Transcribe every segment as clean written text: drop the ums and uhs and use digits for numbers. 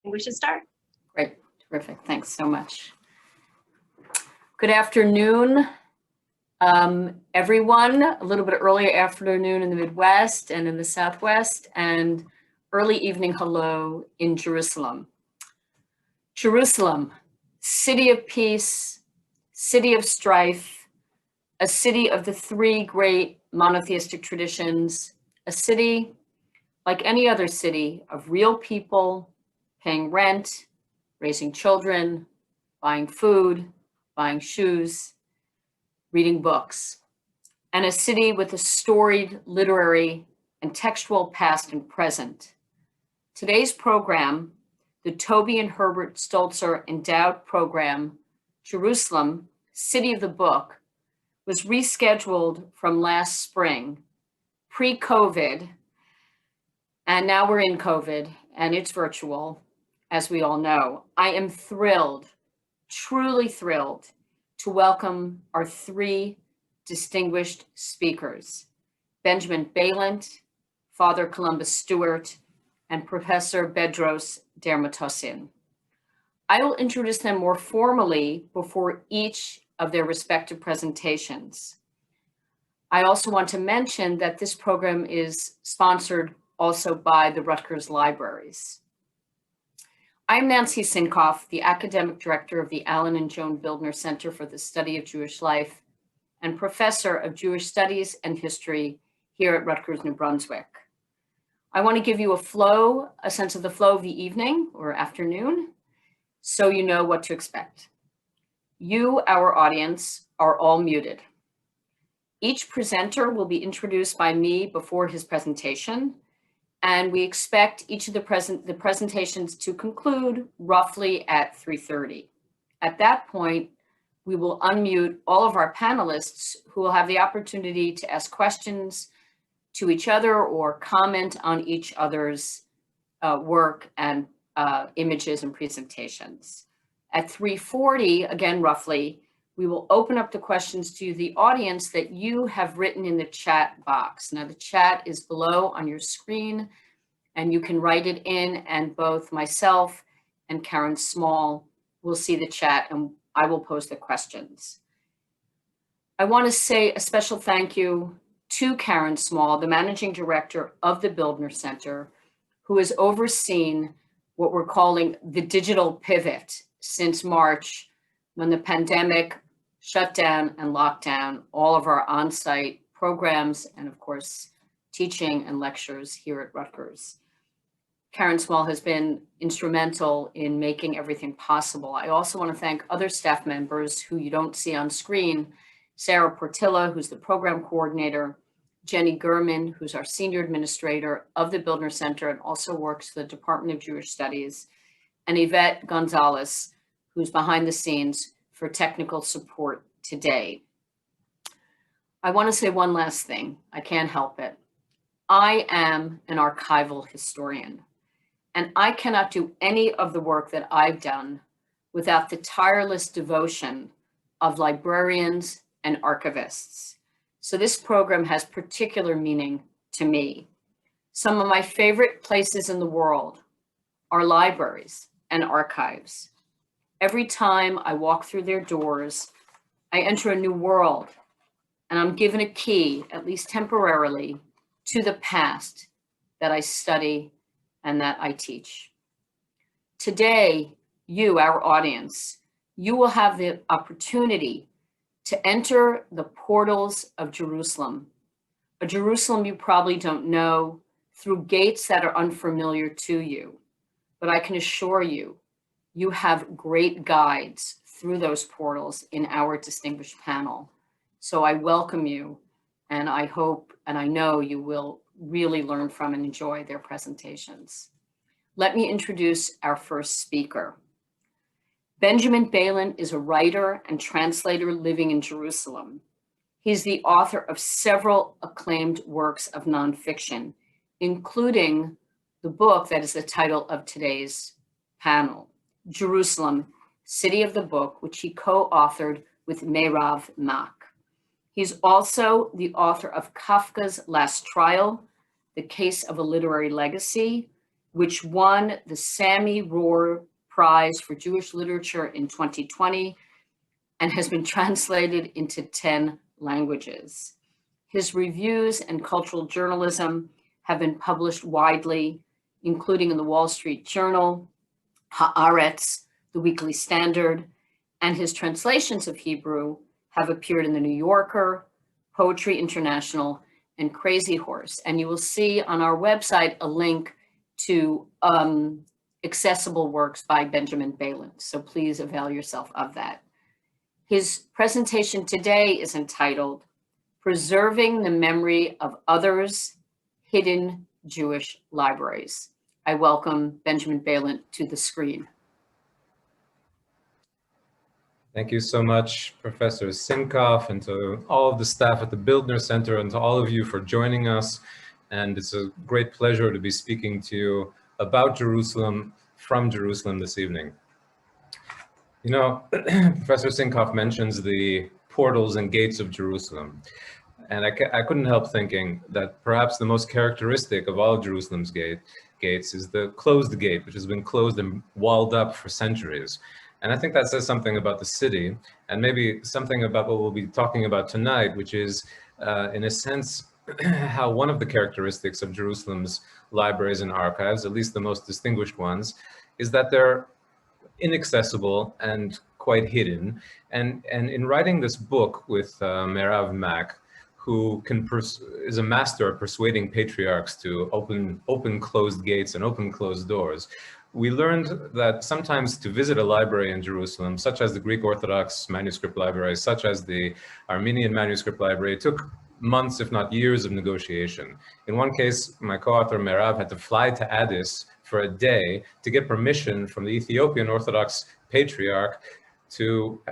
think we should start. Great, terrific. Thanks so much. Good afternoon, everyone. A little bit earlier afternoon in the Midwest and in the Southwest, and early evening hello in Jerusalem. Jerusalem, city of peace, city of strife, a city of the three great monotheistic traditions, a city like any other city of real people paying rent, raising children, buying food, buying shoes, reading books, and a city with a storied literary and textual past and present. Today's program, the Toby and Herbert Stolzer Endowed Program, Jerusalem, City of the Book, was rescheduled from last spring, pre-COVID, and now we're in COVID, and it's virtual, as we all know. I am thrilled, truly thrilled, to welcome our three distinguished speakers, Benjamin Balint, Father Columbus Stewart, and Professor Bedros Dermatosin. I will introduce them more formally before each of their respective presentations. I also want to mention that this program is sponsored also by the Rutgers Libraries. I'm Nancy Sinkoff, the Academic Director of the Alan and Joan Bildner Center for the Study of Jewish Life and Professor of Jewish Studies and History here at Rutgers, New Brunswick. I want to give you a sense of the flow of the evening or afternoon, so you know what to expect. You, our audience, are all muted. Each presenter will be introduced by me before his presentation, and we expect each of the presentations to conclude roughly at 3:30. At that point, we will unmute all of our panelists who will have the opportunity to ask questions to each other or comment on each other's work and images and presentations. At 3:40, again roughly, we will open up the questions to the audience that you have written in the chat box. Now the chat is below on your screen and you can write it in, and both myself and Karen Small will see the chat and I will pose the questions. I want to say a special thank you to Karen Small, the Managing Director of the Bildner Center, who has overseen what we're calling the digital pivot since March, when the pandemic shut down and locked down all of our on-site programs and of course, teaching and lectures here at Rutgers. Karen Small has been instrumental in making everything possible. I also want to thank other staff members who you don't see on screen, Sarah Portilla, who's the program coordinator, Jenny Gurman, who's our senior administrator of the Bildner Center and also works for the Department of Jewish Studies, and Yvette Gonzalez, who's behind the scenes for technical support today. I want to say one last thing. I can't help it. I am an archival historian, and I cannot do any of the work that I've done without the tireless devotion of librarians and archivists. So this program has particular meaning to me. Some of my favorite places in the world are libraries and archives. Every time I walk through their doors, I enter a new world, and I'm given a key, at least temporarily, to the past that I study and that I teach. Today, you, our audience, you will have the opportunity to enter the portals of Jerusalem, a Jerusalem you probably don't know, through gates that are unfamiliar to you. But I can assure you, you have great guides through those portals in our distinguished panel. So I welcome you, and I hope and I know you will really learn from and enjoy their presentations. Let me introduce our first speaker. Benjamin Balint is a writer and translator living in Jerusalem. He's the author of several acclaimed works of nonfiction, including the book that is the title of today's panel, Jerusalem, City of the Book, which he co-authored with Meirav Mak. He's also the author of Kafka's Last Trial, The Case of a Literary Legacy, which won the Sammy Rohr Prize for Jewish Literature in 2020 and has been translated into 10 languages. His reviews and cultural journalism have been published widely, including in the Wall Street Journal, Haaretz, the Weekly Standard, and his translations of Hebrew have appeared in the New Yorker, Poetry International, and Crazy Horse. And you will see on our website a link to accessible works by Benjamin Balin. So please avail yourself of that. His presentation today is entitled Preserving the Memory of Others' Hidden Jewish Libraries. I welcome Benjamin Balin to the screen. Thank you so much, Professor Sinkoff, and to all of the staff at the Bildner Center, and to all of you for joining us. And it's a great pleasure to be speaking to you about Jerusalem, from Jerusalem this evening. You know, Professor Sinkoff mentions the portals and gates of Jerusalem. And I couldn't help thinking that perhaps the most characteristic of all of Jerusalem's gates is the closed gate, which has been closed and walled up for centuries. And I think that says something about the city, and maybe something about what we'll be talking about tonight, which is, in a sense, how one of the characteristics of Jerusalem's libraries and archives, at least the most distinguished ones, is that they're inaccessible and quite hidden. And in writing this book with Meirav Mack, who is a master at persuading patriarchs to open closed gates and open closed doors, we learned that sometimes to visit a library in Jerusalem, such as the Greek Orthodox Manuscript Library, such as the Armenian Manuscript Library, it took months, if not years, of negotiation. In one case, my co-author Meirav had to fly to Addis for a day to get permission from the Ethiopian Orthodox Patriarch to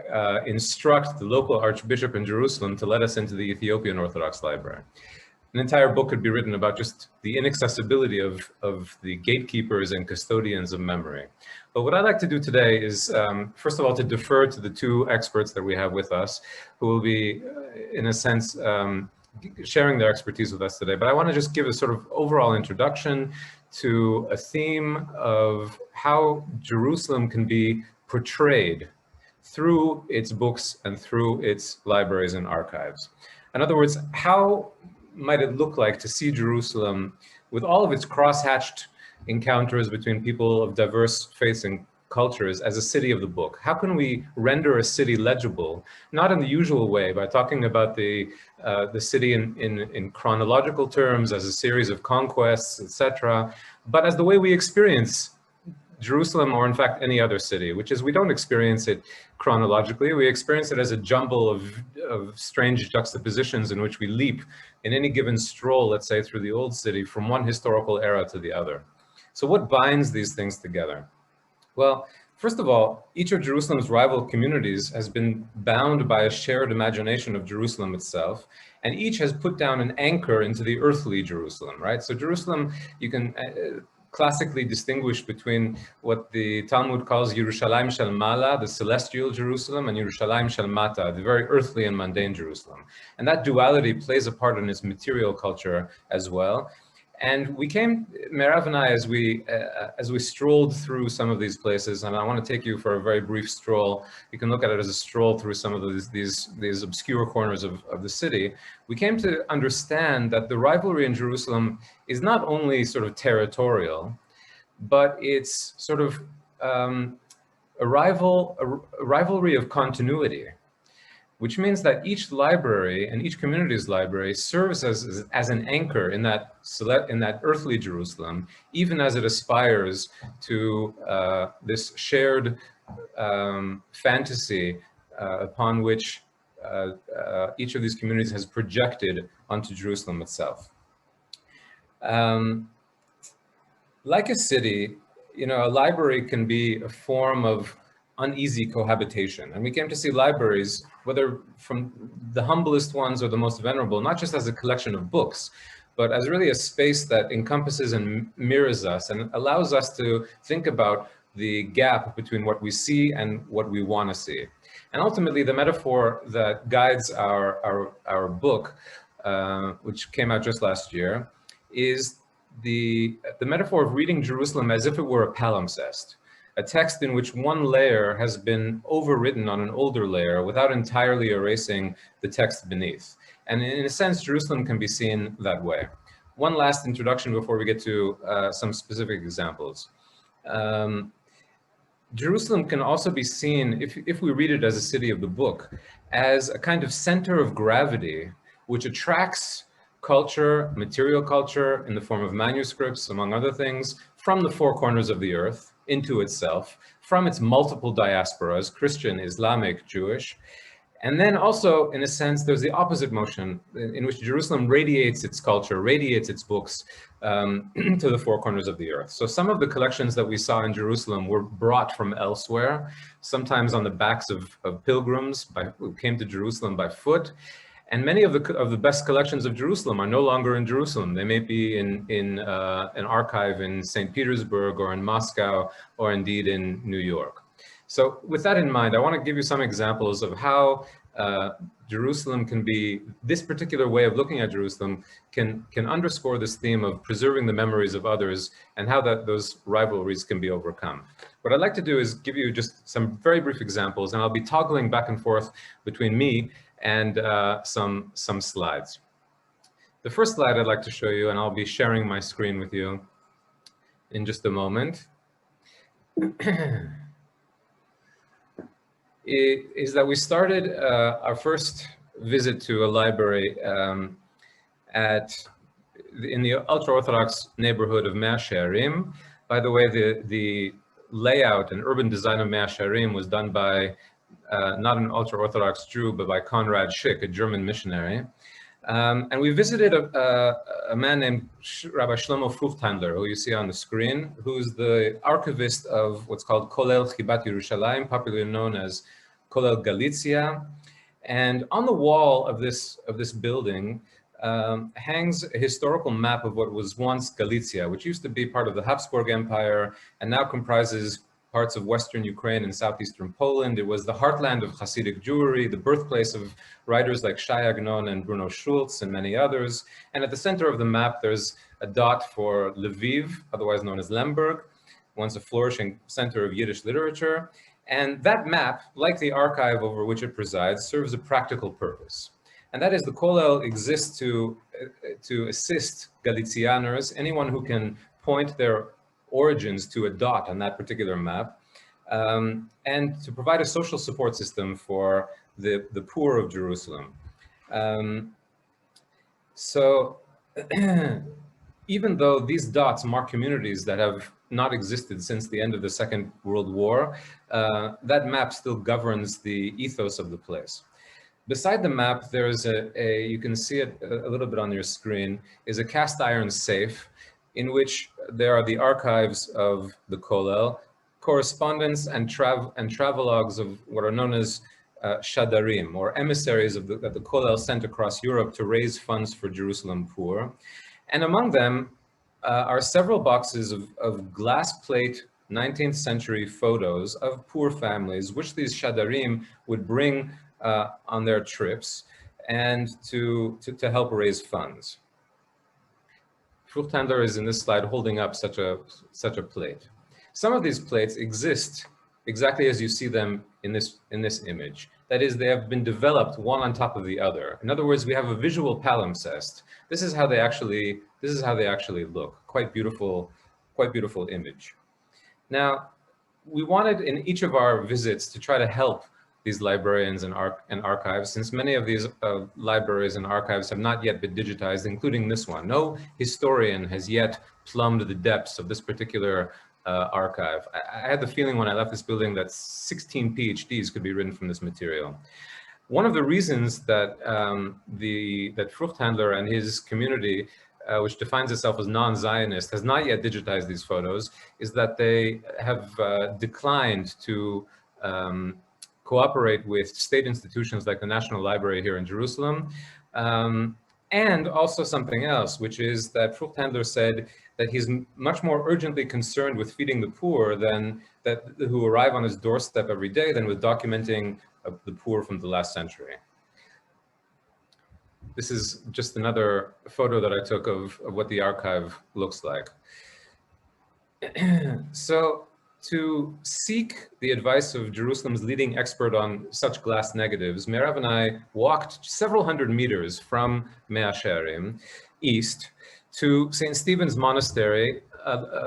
instruct the local Archbishop in Jerusalem to let us into the Ethiopian Orthodox Library. An entire book could be written about just the inaccessibility of the gatekeepers and custodians of memory. But what I'd like to do today is, first of all, to defer to the two experts that we have with us, who will be, in a sense, sharing their expertise with us today. But I want to just give a sort of overall introduction to a theme of how Jerusalem can be portrayed through its books and through its libraries and archives. In other words, how might it look like to see Jerusalem with all of its crosshatched encounters between people of diverse faiths and cultures as a city of the book? How can we render a city legible, not in the usual way by talking about the city in chronological terms as a series of conquests, etc., but as the way we experience Jerusalem, or in fact any other city, which is we don't experience it chronologically, we experience it as a jumble of strange juxtapositions in which we leap in any given stroll, let's say, through the old city from one historical era to the other. So what binds these things together? Well, first of all, each of Jerusalem's rival communities has been bound by a shared imagination of Jerusalem itself, and each has put down an anchor into the earthly Jerusalem, right? So Jerusalem, you can classically distinguish between what the Talmud calls Yerushalayim Shel Mala, the celestial Jerusalem, and Yerushalayim Shel Mata, the very earthly and mundane Jerusalem. And that duality plays a part in its material culture as well. And we came, Meirav and I, as we strolled through some of these places, and I want to take you for a very brief stroll. You can look at it as a stroll through some of these obscure corners of the city. We came to understand that the rivalry in Jerusalem is not only sort of territorial, but it's sort of a rivalry of continuity, which means that each library and each community's library serves as an anchor in that earthly Jerusalem, even as it aspires to this shared fantasy upon which each of these communities has projected onto Jerusalem itself. Like a city, you know, a library can be a form of uneasy cohabitation. And we came to see libraries, whether from the humblest ones or the most venerable, not just as a collection of books, but as really a space that encompasses and mirrors us and allows us to think about the gap between what we see and what we want to see. And ultimately, the metaphor that guides our book, which came out just last year, is the metaphor of reading Jerusalem as if it were a palimpsest, a text in which one layer has been overwritten on an older layer without entirely erasing the text beneath. And in a sense, Jerusalem can be seen that way. One last introduction before we get to some specific examples. Jerusalem can also be seen, if we read it as a city of the book, as a kind of center of gravity which attracts culture, material culture in the form of manuscripts, among other things, from the four corners of the earth into itself, from its multiple diasporas, Christian, Islamic, Jewish. And then also, in a sense, there's the opposite motion in which Jerusalem radiates its culture, radiates its books to the four corners of the earth. So some of the collections that we saw in Jerusalem were brought from elsewhere, sometimes on the backs of pilgrims who came to Jerusalem by foot. And many of the best collections of Jerusalem are no longer in Jerusalem. They may be in an archive in St. Petersburg or in Moscow or indeed in New York. So with that in mind, I want to give you some examples of how Jerusalem can be, this particular way of looking at Jerusalem can underscore this theme of preserving the memories of others and how those rivalries can be overcome. What I'd like to do is give you just some very brief examples, and I'll be toggling back and forth between me and some slides. The first slide I'd like to show you, and I'll be sharing my screen with you in just a moment, is that we started our first visit to a library in the ultra-Orthodox neighborhood of Mea Shearim. By the way, the layout and urban design of Mea Shearim was done by not an ultra-Orthodox Jew, but by Konrad Schick, a German missionary. And we visited a man named Rabbi Shlomo Fruchthandler, who you see on the screen, who's the archivist of what's called Kolel Chibat Yerushalayim, popularly known as Kolel Galicia. And on the wall of this building hangs a historical map of what was once Galicia, which used to be part of the Habsburg Empire and now comprises parts of Western Ukraine and southeastern Poland. It was the heartland of Hasidic Jewry, the birthplace of writers like Shai Agnon and Bruno Schulz and many others. And at the center of the map, there's a dot for Lviv, otherwise known as Lemberg, once a flourishing center of Yiddish literature. And that map, like the archive over which it presides, serves a practical purpose. And that is the Kollel exists to assist Galicianers, anyone who can point their origins to a dot on that particular map, and to provide a social support system for the poor of Jerusalem. So even though these dots mark communities that have not existed since the end of the Second World War, that map still governs the ethos of the place. Beside the map, there's you can see it a little bit on your screen, is a cast iron safe in which there are the archives of the Kollel, correspondence and travelogues of what are known as shadarim, or emissaries that the Kollel sent across Europe to raise funds for Jerusalem poor. And among them are several boxes of glass plate 19th century photos of poor families, which these shadarim would bring on their trips and to help raise funds. Fruchthandler is in this slide holding up such a plate. Some of these plates exist exactly as you see them in this image. That is, they have been developed one on top of the other. In other words, we have a visual palimpsest. This is how they actually look. Quite beautiful image. Now, we wanted in each of our visits to try to help these librarians and archives, since many of these libraries and archives have not yet been digitized, including this one. No historian has yet plumbed the depths of this particular archive. I had the feeling when I left this building that 16 PhDs could be written from this material. One of the reasons that that Fruchthandler and his community, which defines itself as non-Zionist, has not yet digitized these photos, is that they have declined to cooperate with state institutions like the National Library here in Jerusalem. And also something else, which is that Fruchthandler said that he's much more urgently concerned with feeding the poor who arrive on his doorstep every day than with documenting the poor from the last century. this is just another photo that I took of what the archive looks like. So to seek the advice of Jerusalem's leading expert on such glass negatives, Meirav and I walked several hundred meters from Mea Shearim east to St. Stephen's Monastery,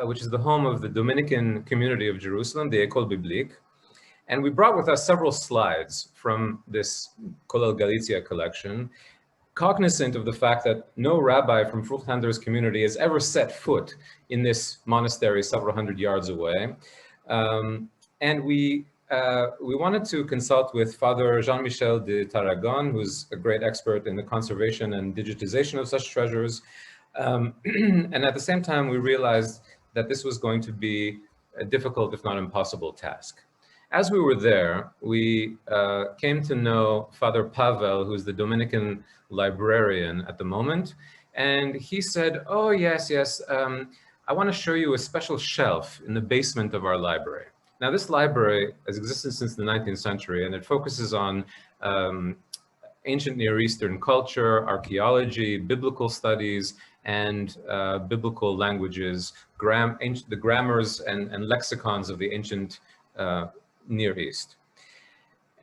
which is the home of the Dominican community of Jerusalem, the École Biblique. And we brought with us several slides from this Kolel Galicia collection, cognizant of the fact that no rabbi from Fruchthander's community has ever set foot in this monastery several hundred yards away. And we wanted to consult with Father Jean-Michel de Tarragon, who's a great expert in the conservation and digitization of such treasures. And at the same time, we realized that this was going to be a difficult, if not impossible, task. As we were there, we came to know Father Pavel, who's the Dominican librarian at the moment. And he said, oh, yes, I want to show you a special shelf in the basement of our library. Now, this library has existed since the 19th century, and it focuses on ancient Near Eastern culture, archaeology, biblical studies, and biblical languages, the grammars and lexicons of the ancient Near East.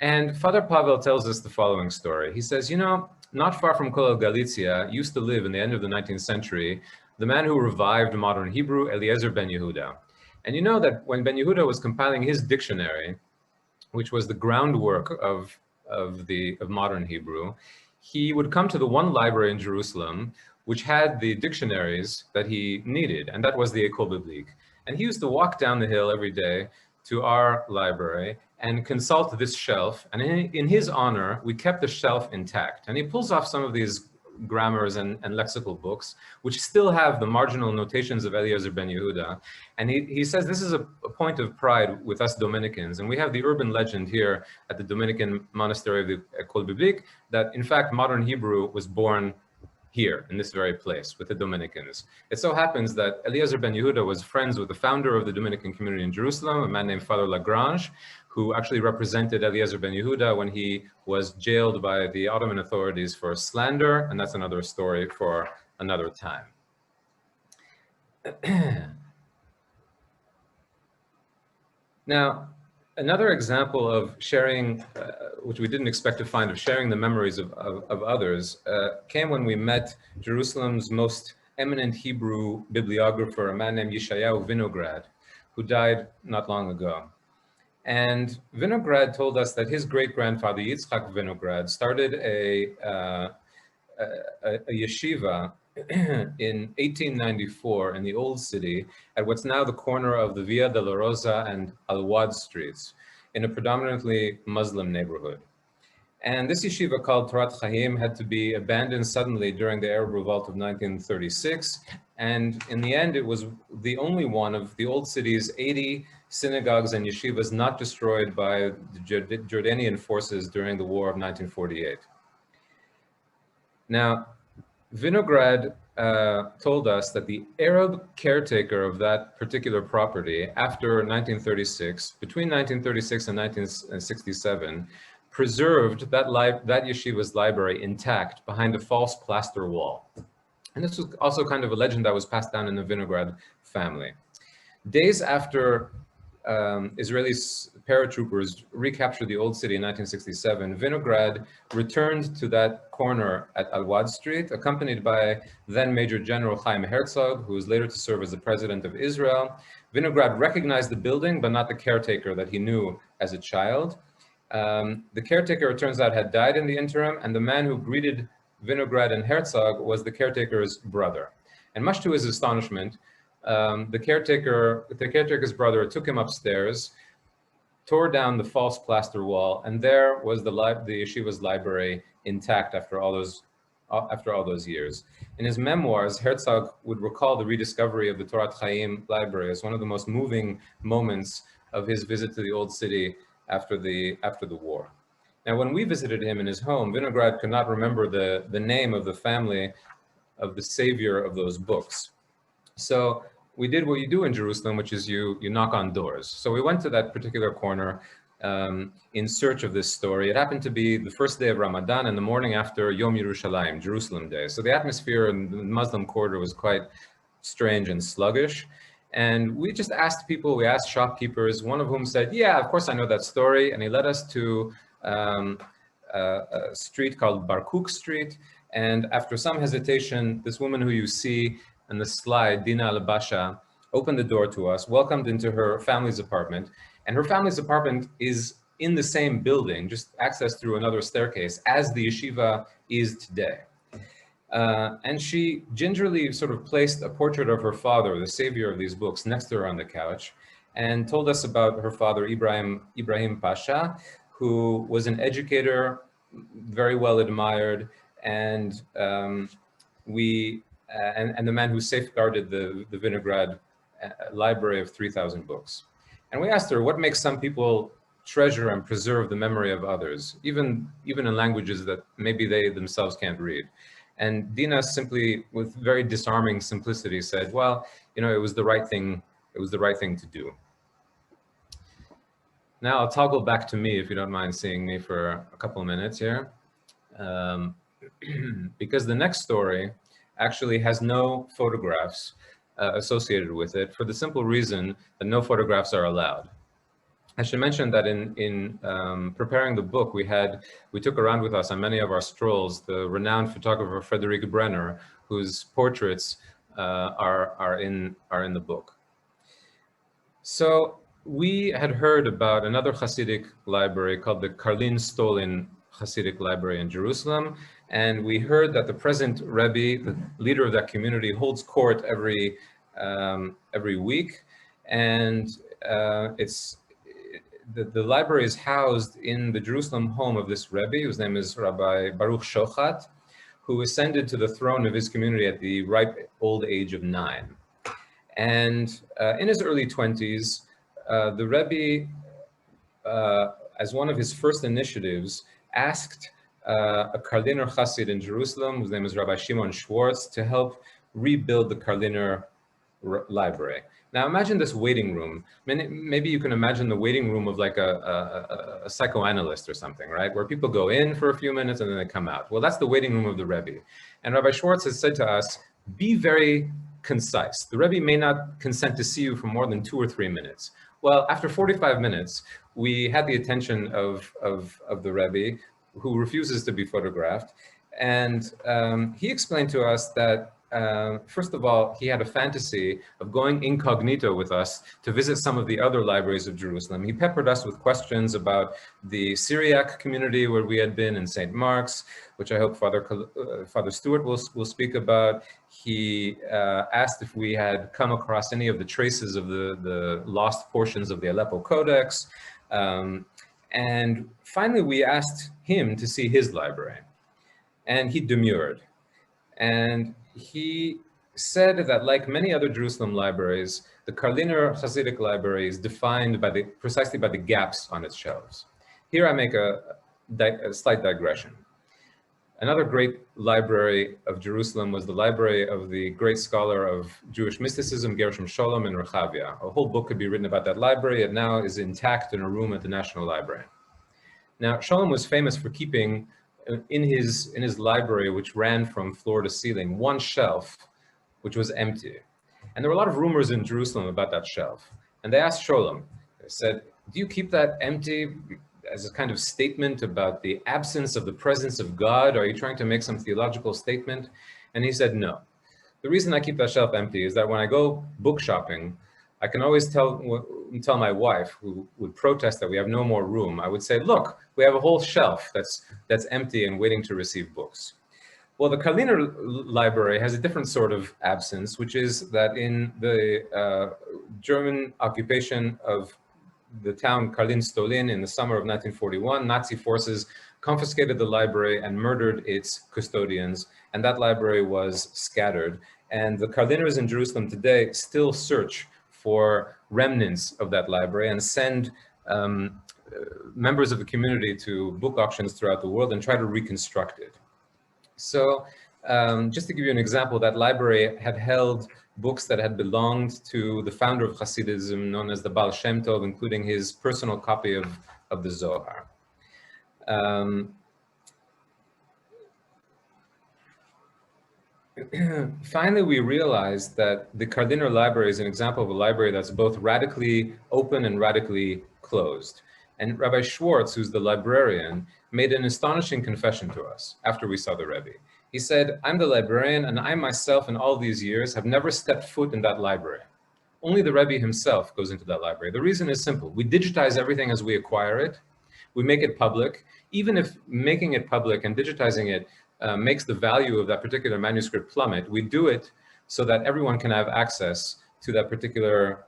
And Father Pavel tells us the following story. He says, you know, not far from Kolel Galicia used to live in the end of the 19th century the man who revived modern Hebrew, Eliezer ben Yehuda. And you know that when ben Yehuda was compiling his dictionary, which was the groundwork of modern Hebrew, he would come to the one library in Jerusalem which had the dictionaries that he needed, and that was the École Biblique. And he used to walk down the hill every day to our library and consult this shelf. And in his honor, we kept the shelf intact. And he pulls off some of these grammars and lexical books, which still have the marginal notations of Eliezer ben Yehuda. And he says this is a point of pride with us Dominicans. And we have the urban legend here at the Dominican monastery of the École Biblique that, in fact, modern Hebrew was born here in this very place with the Dominicans. It so happens that Eliezer ben Yehuda was friends with the founder of the Dominican community in Jerusalem, a man named Father Lagrange, who actually represented Eliezer ben Yehuda when he was jailed by the Ottoman authorities for slander, and that's another story for another time. Now, another example of sharing, which we didn't expect to find, of sharing the memories of others, came when we met Jerusalem's most eminent Hebrew bibliographer, a man named Yeshayahu Vinograd, who died not long ago. And Vinograd told us that his great-grandfather, Yitzchak Vinograd, started a yeshiva in 1894 in the Old City at what's now the corner of the Via de la Rosa and Al-Wad streets in a predominantly Muslim neighborhood. And this yeshiva called Torat Chaim had to be abandoned suddenly during the Arab Revolt of 1936. And in the end, it was the only one of the Old City's 80 synagogues and yeshivas not destroyed by the Jordanian forces during the War of 1948. Now, Vinograd told us that the Arab caretaker of that particular property after 1936, between 1936 and 1967, preserved that yeshiva's library intact behind a false plaster wall. And this was also kind of a legend that was passed down in the Vinograd family. Days after Israeli paratroopers recaptured the Old City in 1967, Vinograd returned to that corner at Al-Wad Street, accompanied by then Major General Chaim Herzog, who was later to serve as the president of Israel. Vinograd recognized the building, but not the caretaker that he knew as a child. The caretaker, it turns out, had died in the interim, and the man who greeted Vinograd and Herzog was the caretaker's brother. And much to his astonishment, the caretaker's brother took him upstairs, tore down the false plaster wall, and there was the yeshiva's library intact after all those years. In his memoirs, Herzog would recall the rediscovery of the Torat Chaim library as one of the most moving moments of his visit to the Old City after the war. Now, when we visited him in his home, Vinograd could not remember the name of the family of the savior of those books. So we did what you do in Jerusalem, which is you knock on doors. So we went to that particular corner, in search of this story. It happened to be the first day of Ramadan and the morning after Yom Yerushalayim, Jerusalem Day. So the atmosphere in the Muslim quarter was quite strange and sluggish. And we just asked people, we asked shopkeepers, one of whom said, yeah, of course I know that story. And he led us to a street called Barkuk Street. And after some hesitation, this woman who you see in the slide, Dina Al-Basha, opened the door to us, welcomed into her family's apartment. And her family's apartment is in the same building, just accessed through another staircase, as the yeshiva is today. And she gingerly sort of placed a portrait of her father, the savior of these books, next to her on the couch, and told us about her father, Ibrahim Pasha, who was an educator, very well admired, and the man who safeguarded the Vinograd library of 3,000 books. And we asked her, what makes some people treasure and preserve the memory of others, even in languages that maybe they themselves can't read? And Dina simply, with very disarming simplicity, said, well, you know, it was the right thing to do. Now I'll toggle back to me, if you don't mind seeing me for a couple of minutes here. Because the next story actually has no photographs associated with it, for the simple reason that no photographs are allowed. I should mention that in preparing the book, we took around with us on many of our strolls the renowned photographer Frederick Brenner, whose portraits are in the book. So we had heard about another Hasidic library called the Karlin Stolin Hasidic Library in Jerusalem, and we heard that the present Rebbe, the leader of that community, holds court every week, and the library is housed in the Jerusalem home of this Rebbe, whose name is Rabbi Baruch Shochat, who ascended to the throne of his community at the ripe old age of 9. And in his early 20s, the Rebbe, as one of his first initiatives, asked a Karliner Chassid in Jerusalem, whose name is Rabbi Shimon Schwartz, to help rebuild the Karliner library. Now imagine this waiting room. Maybe you can imagine the waiting room of like a psychoanalyst or something, right? Where people go in for a few minutes and then they come out. Well, that's the waiting room of the Rebbe. And Rabbi Schwartz has said to us, be very concise. The Rebbe may not consent to see you for more than 2 or 3 minutes. Well, after 45 minutes, we had the attention of the Rebbe, who refuses to be photographed. And he explained to us that first of all, he had a fantasy of going incognito with us to visit some of the other libraries of Jerusalem. He peppered us with questions about the Syriac community where we had been in St. Mark's, which I hope Father Stewart will speak about. He asked if we had come across any of the traces of the lost portions of the Aleppo Codex. And finally, we asked him to see his library, and he demurred. And he said that, like many other Jerusalem libraries, the Karliner Hasidic library is defined precisely by the gaps on its shelves. Here I make a slight digression. Another great library of Jerusalem was the library of the great scholar of Jewish mysticism, Gershom Scholem in Rechavia. A whole book could be written about that library. It now is intact in a room at the National Library. Now, Scholem was famous for keeping in his library, which ran from floor to ceiling, one shelf, which was empty. And there were a lot of rumors in Jerusalem about that shelf. And they asked Scholem, they said, do you keep that empty as a kind of statement about the absence of the presence of God? Are you trying to make some theological statement? And he said, no. The reason I keep that shelf empty is that when I go book shopping, I can always tell my wife, who would protest that we have no more room, I would say, look, we have a whole shelf that's empty and waiting to receive books. Well, the Karliner library has a different sort of absence, which is that in the German occupation of the town Karlin Stolin in the summer of 1941, Nazi forces confiscated the library and murdered its custodians, and that library was scattered. And the Karliners in Jerusalem today still search for remnants of that library and send members of the community to book auctions throughout the world and try to reconstruct it. So just to give you an example, that library had held books that had belonged to the founder of Hasidism, known as the Baal Shem Tov, including his personal copy of the Zohar. Finally, we realized that the Kardiner Library is an example of a library that's both radically open and radically closed. And Rabbi Schwartz, who's the librarian, made an astonishing confession to us after we saw the Rebbe. He said, "I'm the librarian, and I myself in all these years have never stepped foot in that library. Only the Rebbe himself goes into that library. The reason is simple. We digitize everything as we acquire it. We make it public. Even if making it public and digitizing it makes the value of that particular manuscript plummet, we do it so that everyone can have access to that particular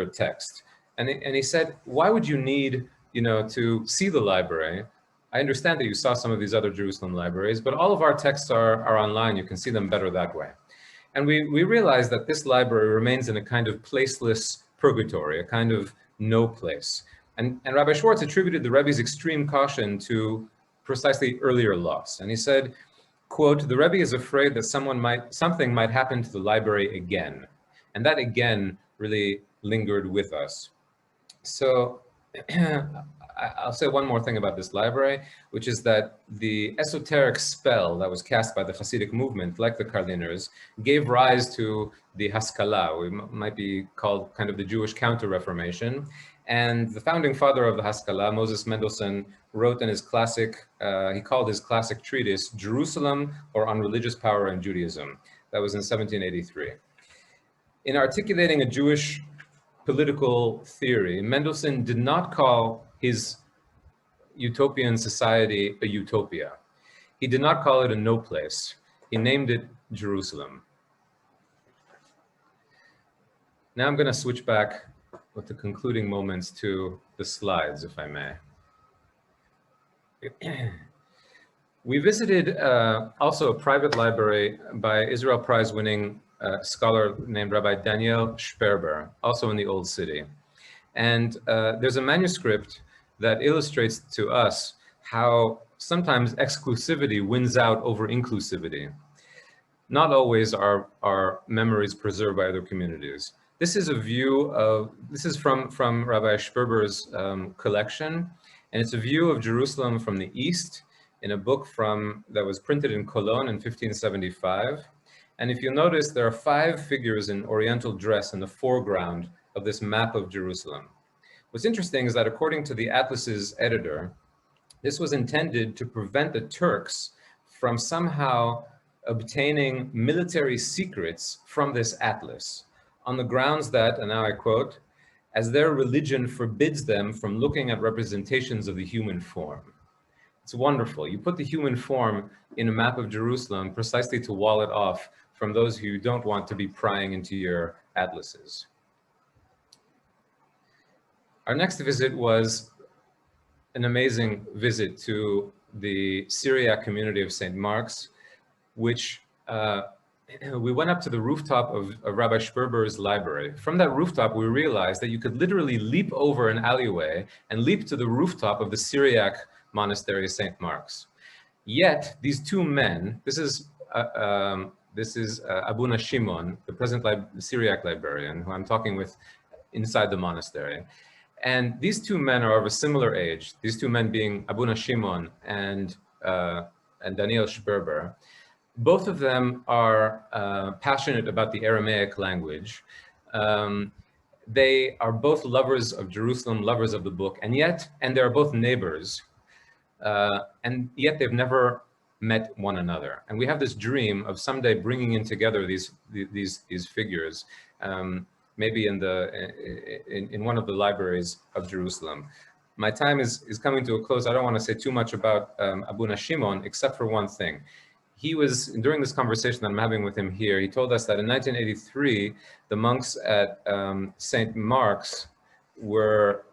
text." And he said, "Why would you need, to see the library? I understand that you saw some of these other Jerusalem libraries, but all of our texts are online. You can see them better that way." And we realized that this library remains in a kind of placeless purgatory, a kind of no place. And Rabbi Schwartz attributed the Rebbe's extreme caution to precisely earlier loss. And he said, quote, "The Rebbe is afraid that something might happen to the library again." And that again really lingered with us. So I'll say one more thing about this library, which is that the esoteric spell that was cast by the Hasidic movement, like the Kardiners, gave rise to the Haskalah. We might be called kind of the Jewish Counter-Reformation. And the founding father of the Haskalah, Moses Mendelssohn, wrote in his classic, he called his classic treatise, Jerusalem or on Religious Power in Judaism. That was in 1783. In articulating a Jewish political theory, Mendelssohn did not call his utopian society a utopia. He did not call it a no place. He named it Jerusalem. Now I'm going to switch back with the concluding moments to the slides, if I may. We visited also a private library by Israel Prize-winning scholar named Rabbi Daniel Sperber, also in the Old City. And there's a manuscript that illustrates to us how sometimes exclusivity wins out over inclusivity. Not always are memories preserved by other communities. This is from Rabbi Sperber's collection, and it's a view of Jerusalem from the east in a book that was printed in Cologne in 1575. And if you notice, there are 5 figures in Oriental dress in the foreground of this map of Jerusalem. What's interesting is that according to the Atlas's editor, this was intended to prevent the Turks from somehow obtaining military secrets from this atlas, on the grounds that, and now I quote, "as their religion forbids them from looking at representations of the human form." It's wonderful. You put the human form in a map of Jerusalem precisely to wall it off from those who don't want to be prying into your atlases. Our next visit was an amazing visit to the Syriac community of St. Mark's, which we went up to the rooftop of Rabbi Sperber's library. From that rooftop, we realized that you could literally leap over an alleyway and leap to the rooftop of the Syriac monastery of St. Mark's. Yet, these 2 men, this is Abuna Shimon, the present Syriac librarian, who I'm talking with inside the monastery. And these 2 men are of a similar age, these 2 men being Abuna Shimon and Daniel Sperber. Both of them are passionate about the Aramaic language. They are both lovers of Jerusalem, lovers of the book, and they are both neighbors, and yet they've never met one another. And we have this dream of someday bringing in together these figures, maybe in one of the libraries of Jerusalem. My time is coming to a close. I don't want to say too much about Abuna Shimon, except for one thing. During this conversation that I'm having with him here, he told us that in 1983, the monks at St. Mark's were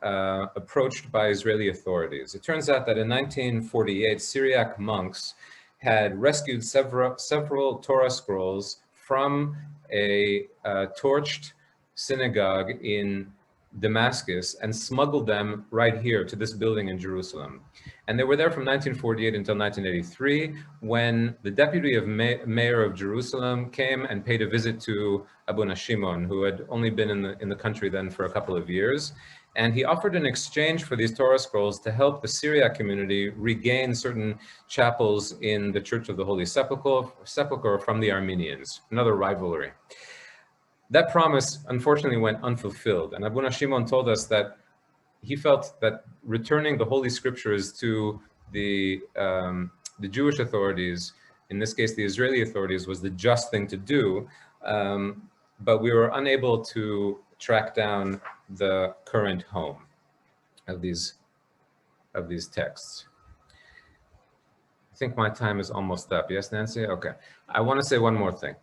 approached by Israeli authorities. It turns out that in 1948, Syriac monks had rescued several Torah scrolls from a torched synagogue in Damascus and smuggled them right here to this building in Jerusalem. And they were there from 1948 until 1983, when the deputy of mayor of Jerusalem came and paid a visit to Abu Shimon, who had only been in the country then for a couple of years. And he offered an exchange for these Torah scrolls to help the Syriac community regain certain chapels in the Church of the Holy Sepulchre from the Armenians, another rivalry. That promise unfortunately went unfulfilled, and Abu Shimon told us that he felt that returning the Holy Scriptures to the Jewish authorities, in this case the Israeli authorities, was the just thing to do, but we were unable to track down the current home of these texts. I think my time is almost up. Yes, Nancy? Okay. I want to say one more thing.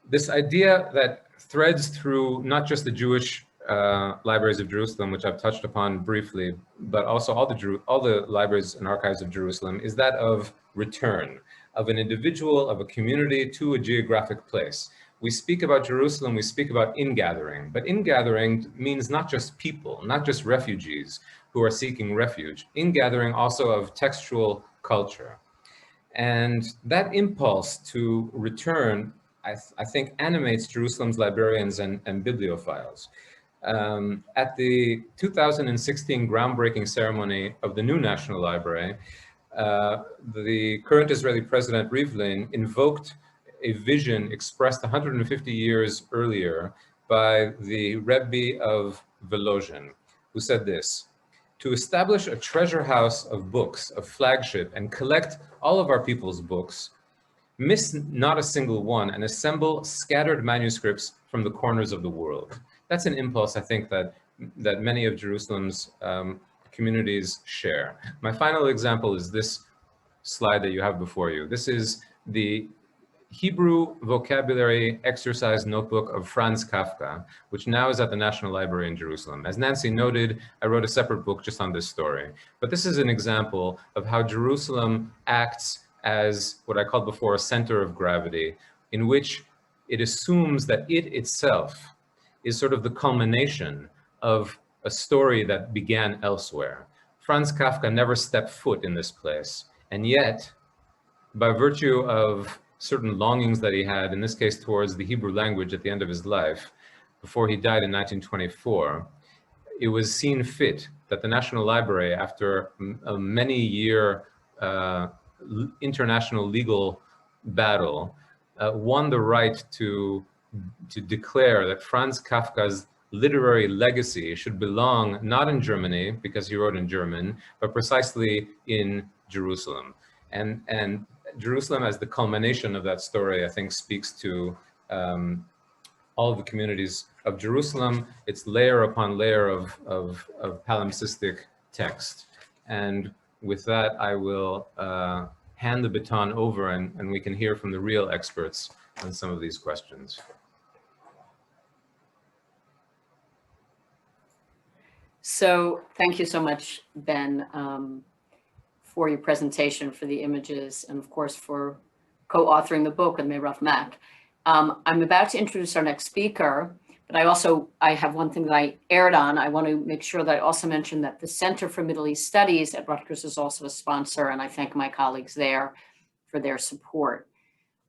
This idea that threads through not just the Jewish libraries of Jerusalem, which I've touched upon briefly, but also all the libraries and archives of Jerusalem, is that of return, of an individual, of a community to a geographic place. We speak about Jerusalem, we speak about ingathering, but ingathering means not just people, not just refugees who are seeking refuge, ingathering also of textual culture. And that impulse to return, I think, animates Jerusalem's librarians and bibliophiles. At the 2016 groundbreaking ceremony of the new National Library, the current Israeli President Rivlin invoked a vision expressed 150 years earlier by the Rebbe of Volozhin, who said this: to establish a treasure house of books, of flagship, and collect all of our people's books, miss not a single one, and assemble scattered manuscripts from the corners of the world. That's an impulse, I think, that many of Jerusalem's communities share. My final example is this slide that you have before you. This is the Hebrew vocabulary exercise notebook of Franz Kafka, which now is at the National Library in Jerusalem. As Nancy noted, I wrote a separate book just on this story. But this is an example of how Jerusalem acts as what I called before a center of gravity, in which it assumes that it itself is sort of the culmination of a story that began elsewhere. Franz Kafka never stepped foot in this place, and yet, by virtue of certain longings that he had, in this case towards the Hebrew language at the end of his life, before he died in 1924, it was seen fit that the National Library, after a many-year international legal battle, won the right to declare that Franz Kafka's literary legacy should belong not in Germany, because he wrote in German, but precisely in Jerusalem. And Jerusalem, as the culmination of that story, I think speaks to all of the communities of Jerusalem. It's layer upon layer of palimpsestic text. And with that, I will hand the baton over, and we can hear from the real experts on some of these questions. So thank you so much, Ben, for your presentation, for the images, and of course for co-authoring the book with Meirav Mack. I'm about to introduce our next speaker, but I have one thing that I aired on. I want to make sure that I also mention that the Center for Middle East Studies at Rutgers is also a sponsor, and I thank my colleagues there for their support.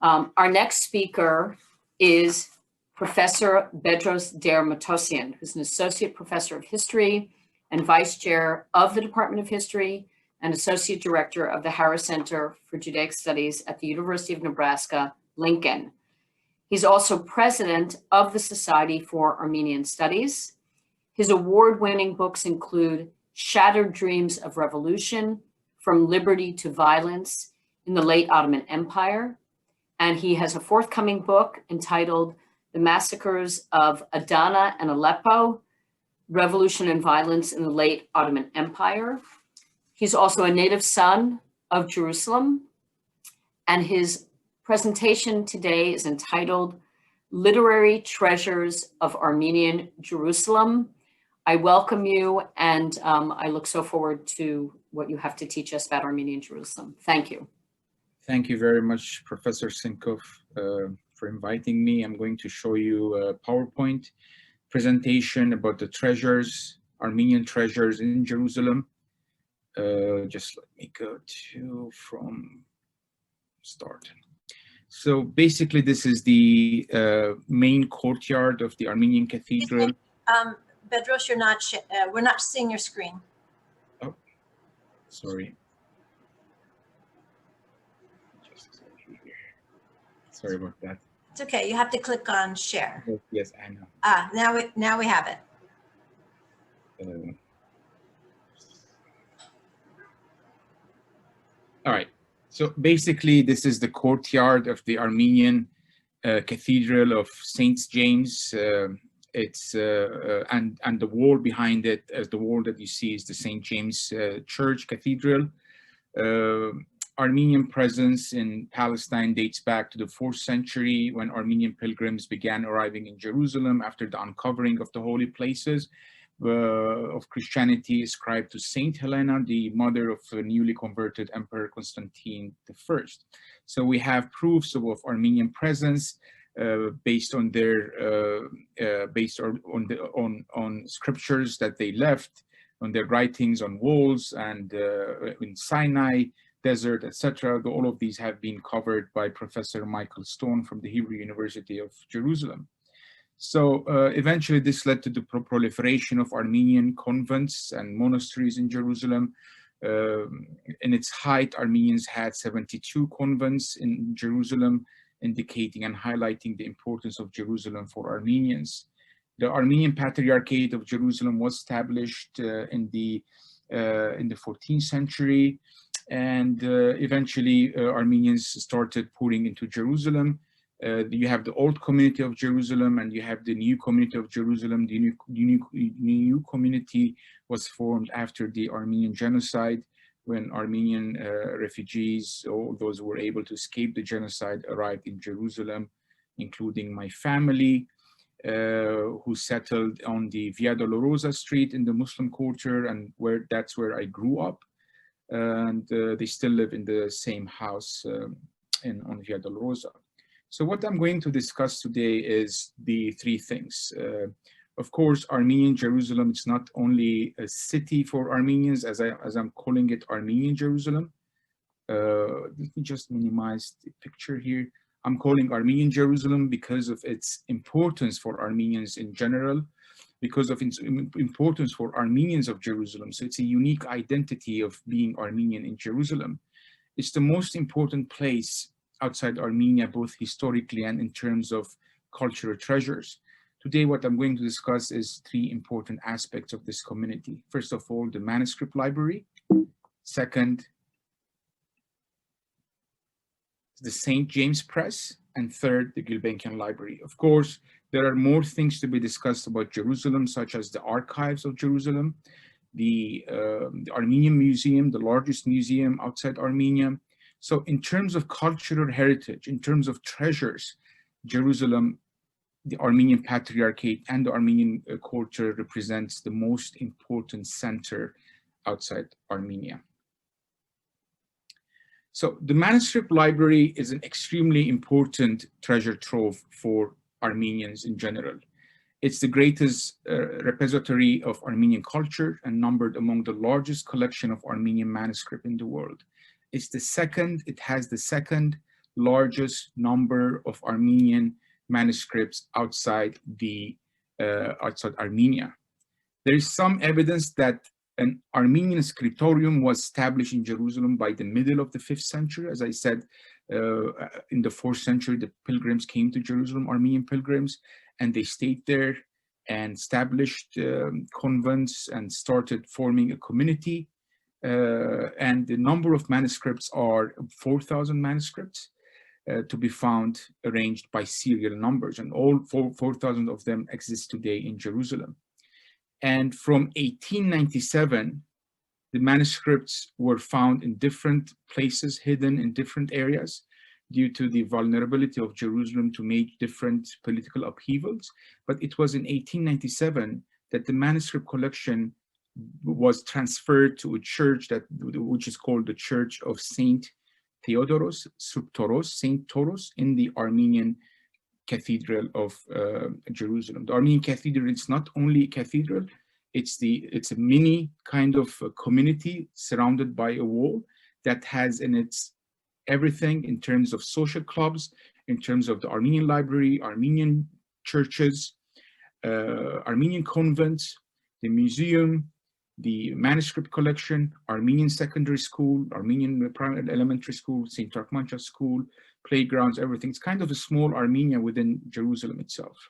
Our next speaker is Professor Bedros Der Matossian, who's an associate professor of history and vice chair of the Department of History and associate director of the Harris Center for Judaic Studies at the University of Nebraska, Lincoln. He's also president of the Society for Armenian Studies. His award-winning books include Shattered Dreams of Revolution, From Liberty to Violence in the Late Ottoman Empire. And he has a forthcoming book entitled The Massacres of Adana and Aleppo, Revolution and Violence in the Late Ottoman Empire. He's also a native son of Jerusalem, and his presentation today is entitled Literary Treasures of Armenian Jerusalem. I welcome you, and I look so forward to what you have to teach us about Armenian Jerusalem. Thank you. Thank you very much, Professor Sinkov, for inviting me. I'm going to show you a PowerPoint presentation about the treasures, Armenian treasures in Jerusalem. Just let me go to from start. So basically, this is the main courtyard of the Armenian cathedral. Bedros, you're not. We're not seeing your screen. Oh, sorry. Sorry about that. It's okay. You have to click on share. Yes, I know. Now we have it. All right. So basically, this is the courtyard of the Armenian Cathedral of Saint James. It's and the wall behind it, as the wall that you see, is the Saint James Church Cathedral. Armenian presence in Palestine dates back to the 4th century, when Armenian pilgrims began arriving in Jerusalem after the uncovering of the holy places of Christianity ascribed to Saint Helena, the mother of the newly converted Emperor Constantine I. So we have proofs of Armenian presence based on their on scriptures that they left, on their writings on walls and in Sinai Desert, etc. All of these have been covered by Professor Michael Stone from the Hebrew University of Jerusalem. So eventually this led to the proliferation of Armenian convents and monasteries in Jerusalem. In its height, Armenians had 72 convents in Jerusalem, indicating and highlighting the importance of Jerusalem for Armenians. The Armenian Patriarchate of Jerusalem was established in the 14th century, and eventually Armenians started pouring into Jerusalem. You have the old community of Jerusalem and you have the new community of Jerusalem. The new community was formed after the Armenian genocide, when Armenian refugees, or those who were able to escape the genocide, arrived in Jerusalem, including my family, who settled on the Via Dolorosa Street in the Muslim Quarter, and that's where I grew up. And they still live in the same house on Via Dolorosa. So what I'm going to discuss today is the three things. Of course, Armenian Jerusalem is not only a city for Armenians, as I'm calling it Armenian Jerusalem. Let me just minimize the picture here. I'm calling Armenian Jerusalem because of its importance for Armenians in general, because of its importance for Armenians of Jerusalem. So it's a unique identity of being Armenian in Jerusalem. It's the most important place outside Armenia, both historically and in terms of cultural treasures. Today, what I'm going to discuss is three important aspects of this community. First of all, the manuscript library. Second, the St. James Press. And third, the Gulbenkian Library. Of course, there are more things to be discussed about Jerusalem, such as the archives of Jerusalem, the Armenian Museum, the largest museum outside Armenia. So in terms of cultural heritage, in terms of treasures, Jerusalem, the Armenian Patriarchate and the Armenian culture represents the most important center outside Armenia. So the manuscript library is an extremely important treasure trove for Armenians in general. It's the greatest repository of Armenian culture and numbered among the largest collection of Armenian manuscript in the world. It has the second largest number of Armenian manuscripts outside Armenia. There is some evidence that an Armenian scriptorium was established in Jerusalem by the middle of the 5th century. As I said, in the 4th century, the pilgrims came to Jerusalem, Armenian pilgrims, and they stayed there and established convents and started forming a community. And the number of manuscripts are 4,000 manuscripts to be found, arranged by serial numbers, and all 4,000 of them exist today in Jerusalem. And from 1897, the manuscripts were found in different places, hidden in different areas, due to the vulnerability of Jerusalem to make different political upheavals. But it was in 1897 that the manuscript collection was transferred to a church which is called the Church of Saint Theodoros, St. TOROS, in the Armenian Cathedral of Jerusalem. The Armenian Cathedral is not only a cathedral, it's a mini kind of community surrounded by a wall that has in its everything in terms of social clubs, in terms of the Armenian library, Armenian churches, Armenian convents, the museum, the manuscript collection, Armenian secondary school, Armenian primary elementary school, St. Turkmancha school, playgrounds, everything. It's kind of a small Armenia within Jerusalem itself.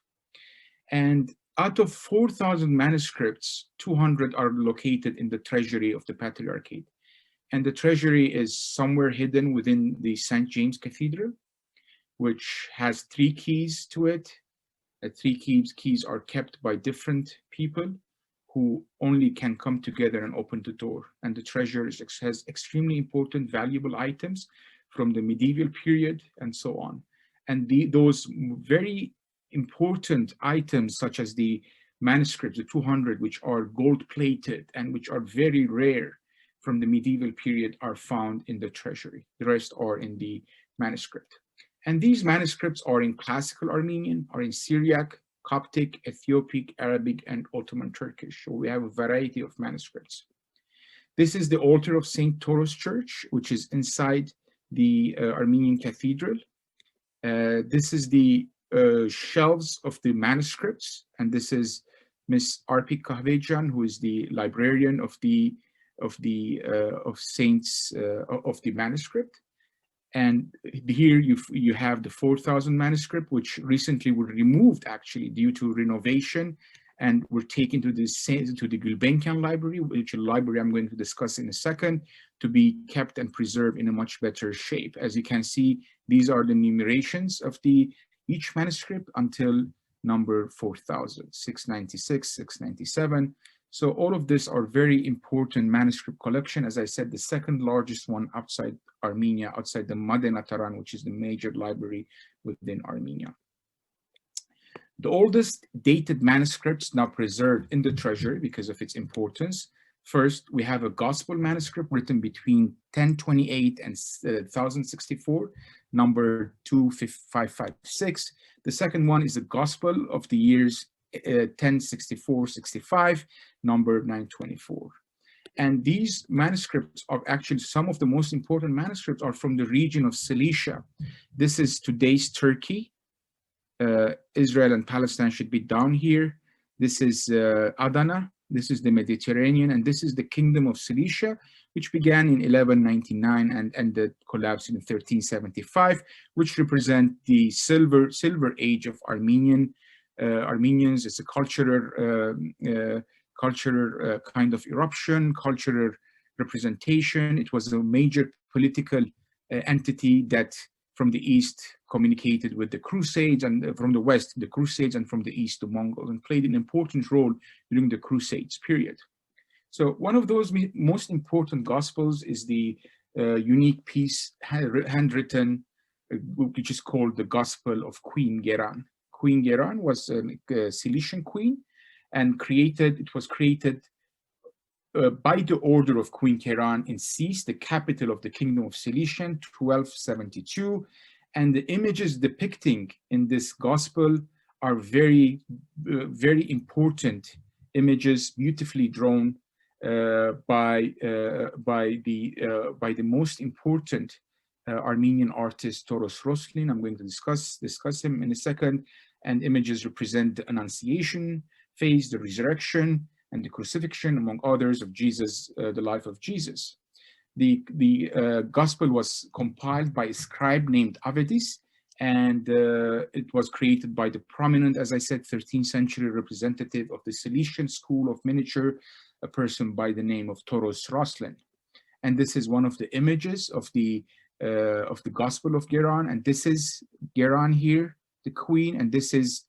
And out of 4,000 manuscripts, 200 are located in the treasury of the Patriarchate. And the treasury is somewhere hidden within the St. James Cathedral, which has 3 keys to it. The 3 keys are kept by different people who only can come together and open the door. And the treasury has extremely important, valuable items from the medieval period and so on. And those very important items, such as the manuscripts, the 200, which are gold-plated and which are very rare from the medieval period, are found in the treasury. The rest are in the manuscript. And these manuscripts are in classical Armenian, are in Syriac, Coptic, Ethiopic, Arabic, and Ottoman Turkish. So we have a variety of manuscripts. This is the altar of St. TOROS Church, which is inside the Armenian Cathedral. This is the shelves of the manuscripts, and this is Miss Arpik Kahvejan, who is the librarian of the manuscript. And here you have the 4,000 manuscript, which recently were removed actually due to renovation, and were taken to the Gulbenkian library, which is a library I'm going to discuss in a second, to be kept and preserved in a much better shape. As you can see, these are the numerations of each manuscript until number 4,000, 696, 697. So all of this are very important manuscript collection. As I said, the second largest one outside Armenia, outside the Madena Taran, which is the major library within Armenia. The oldest dated manuscripts now preserved in the treasury because of its importance. First, we have a gospel manuscript written between 1028 and 1064, number 2556. The second one is a gospel of the years 1064-65, number 924. And these manuscripts are actually some of the most important manuscripts are from the region of Cilicia. This is today's Turkey. Israel and Palestine should be down here. This is Adana. This is the Mediterranean, and this is the Kingdom of Cilicia, which began in 1199 and ended, collapsed in 1375, which represent the silver age of Armenians. It's a cultural kind of eruption, cultural representation. It was a major political entity that from the east communicated with the Crusades, and from the west, the Crusades, and from the east, the Mongols, and played an important role during the Crusades period. So one of those most important gospels is the unique piece handwritten, which is called the Gospel of Queen KERAN. Queen KERAN was a Cilician queen, and it was created by the order of Queen KERAN in Sis, the capital of the Kingdom of Cilicia, 1272. And the images depicting in this gospel are very, very important images, beautifully drawn by the most important Armenian artist, TOROS Roslin. I'm going to discuss him in a second. And images represent the Annunciation phase, the resurrection, and the crucifixion, among others, of Jesus, the life of Jesus. The gospel was compiled by a scribe named Avedis, and it was created by the prominent, as I said, 13th century representative of the Cilician school of miniature, a person by the name of TOROS Roslin. And this is one of the images of the Gospel of KERAN, and this is KERAN here, the queen, and this is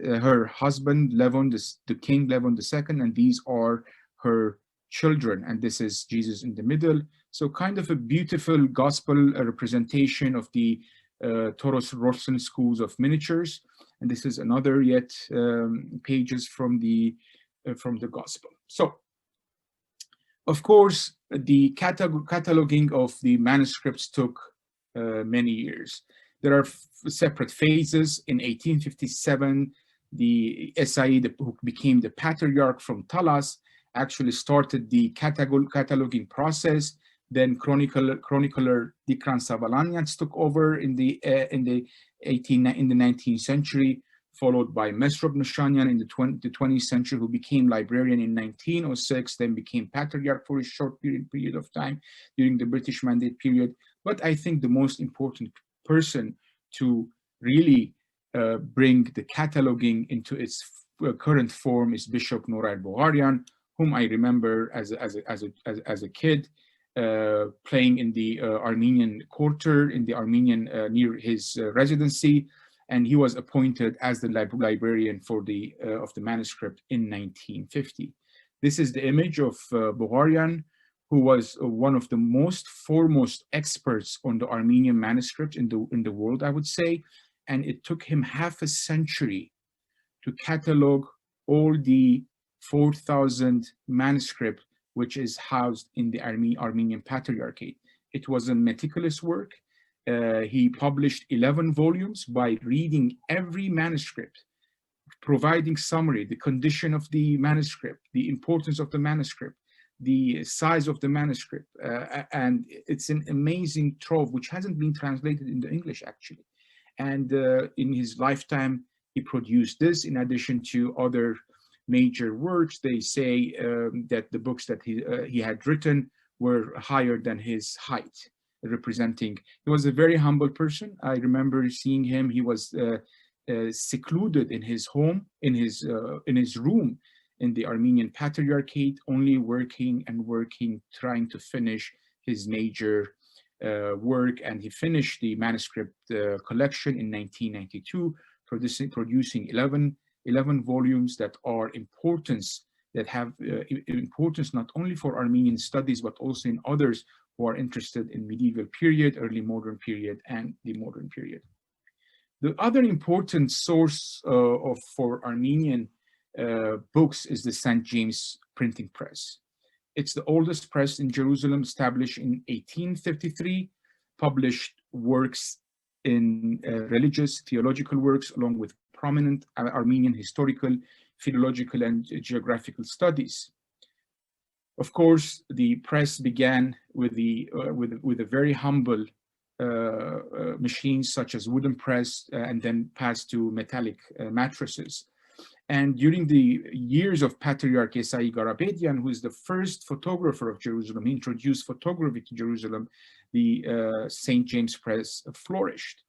her husband Levon, the king Levon II, and these are her children, and this is Jesus in the middle. So kind of a beautiful gospel representation of the TOROS Roslin schools of miniatures, and this is another yet pages from the gospel. So of course the cataloging of the manuscripts took many years. There are separate phases. In 1857, the Said, who became the patriarch from Talas, actually started the cataloging process. Then chronicler Dikran Savalanyans took over in the 19th century, followed by Mesrop Nushanyan in the 20th century, who became librarian in 1906, then became patriarch for a short period of time during the British Mandate period. But I think the most important person to really bring the cataloging into its current form is Bishop NORAYR BOGHARIAN, whom I remember as a kid playing in the Armenian quarter, in the Armenian near his residency, and he was appointed as the librarian for the of the manuscript in 1950. This is the image of BOGHARIAN, who was one of the most foremost experts on the Armenian manuscript in the world, I would say, and it took him half a century to catalog all the 4,000 manuscript which is housed in the Armenian Patriarchate. It was a meticulous work. He published 11 volumes by reading every manuscript, providing summary, the condition of the manuscript, the importance of the manuscript, the size of the manuscript, and it's an amazing trove which hasn't been translated into English actually. And in his lifetime, he produced this in addition to other major works. They say that the books that he had written were higher than his height, representing. He was a very humble person. I remember seeing him. He was secluded in his home, in his room in the Armenian Patriarchate, only working and working, trying to finish his major work. And he finished the manuscript collection in 1992, producing 11 volumes that are that have importance not only for Armenian studies, but also in others who are interested in medieval period, early modern period, and the modern period. The other important source for Armenian books is the St. James Printing Press. It's the oldest press in Jerusalem, established in 1853, published works in religious, theological works, along with prominent Armenian historical, philological, and geographical studies. Of course, the press began with a very humble machines such as wooden press, and then passed to metallic mattresses. And during the years of Patriarch Esai Garabedian, who is the first photographer of Jerusalem, he introduced photography to Jerusalem, the St. James Press flourished.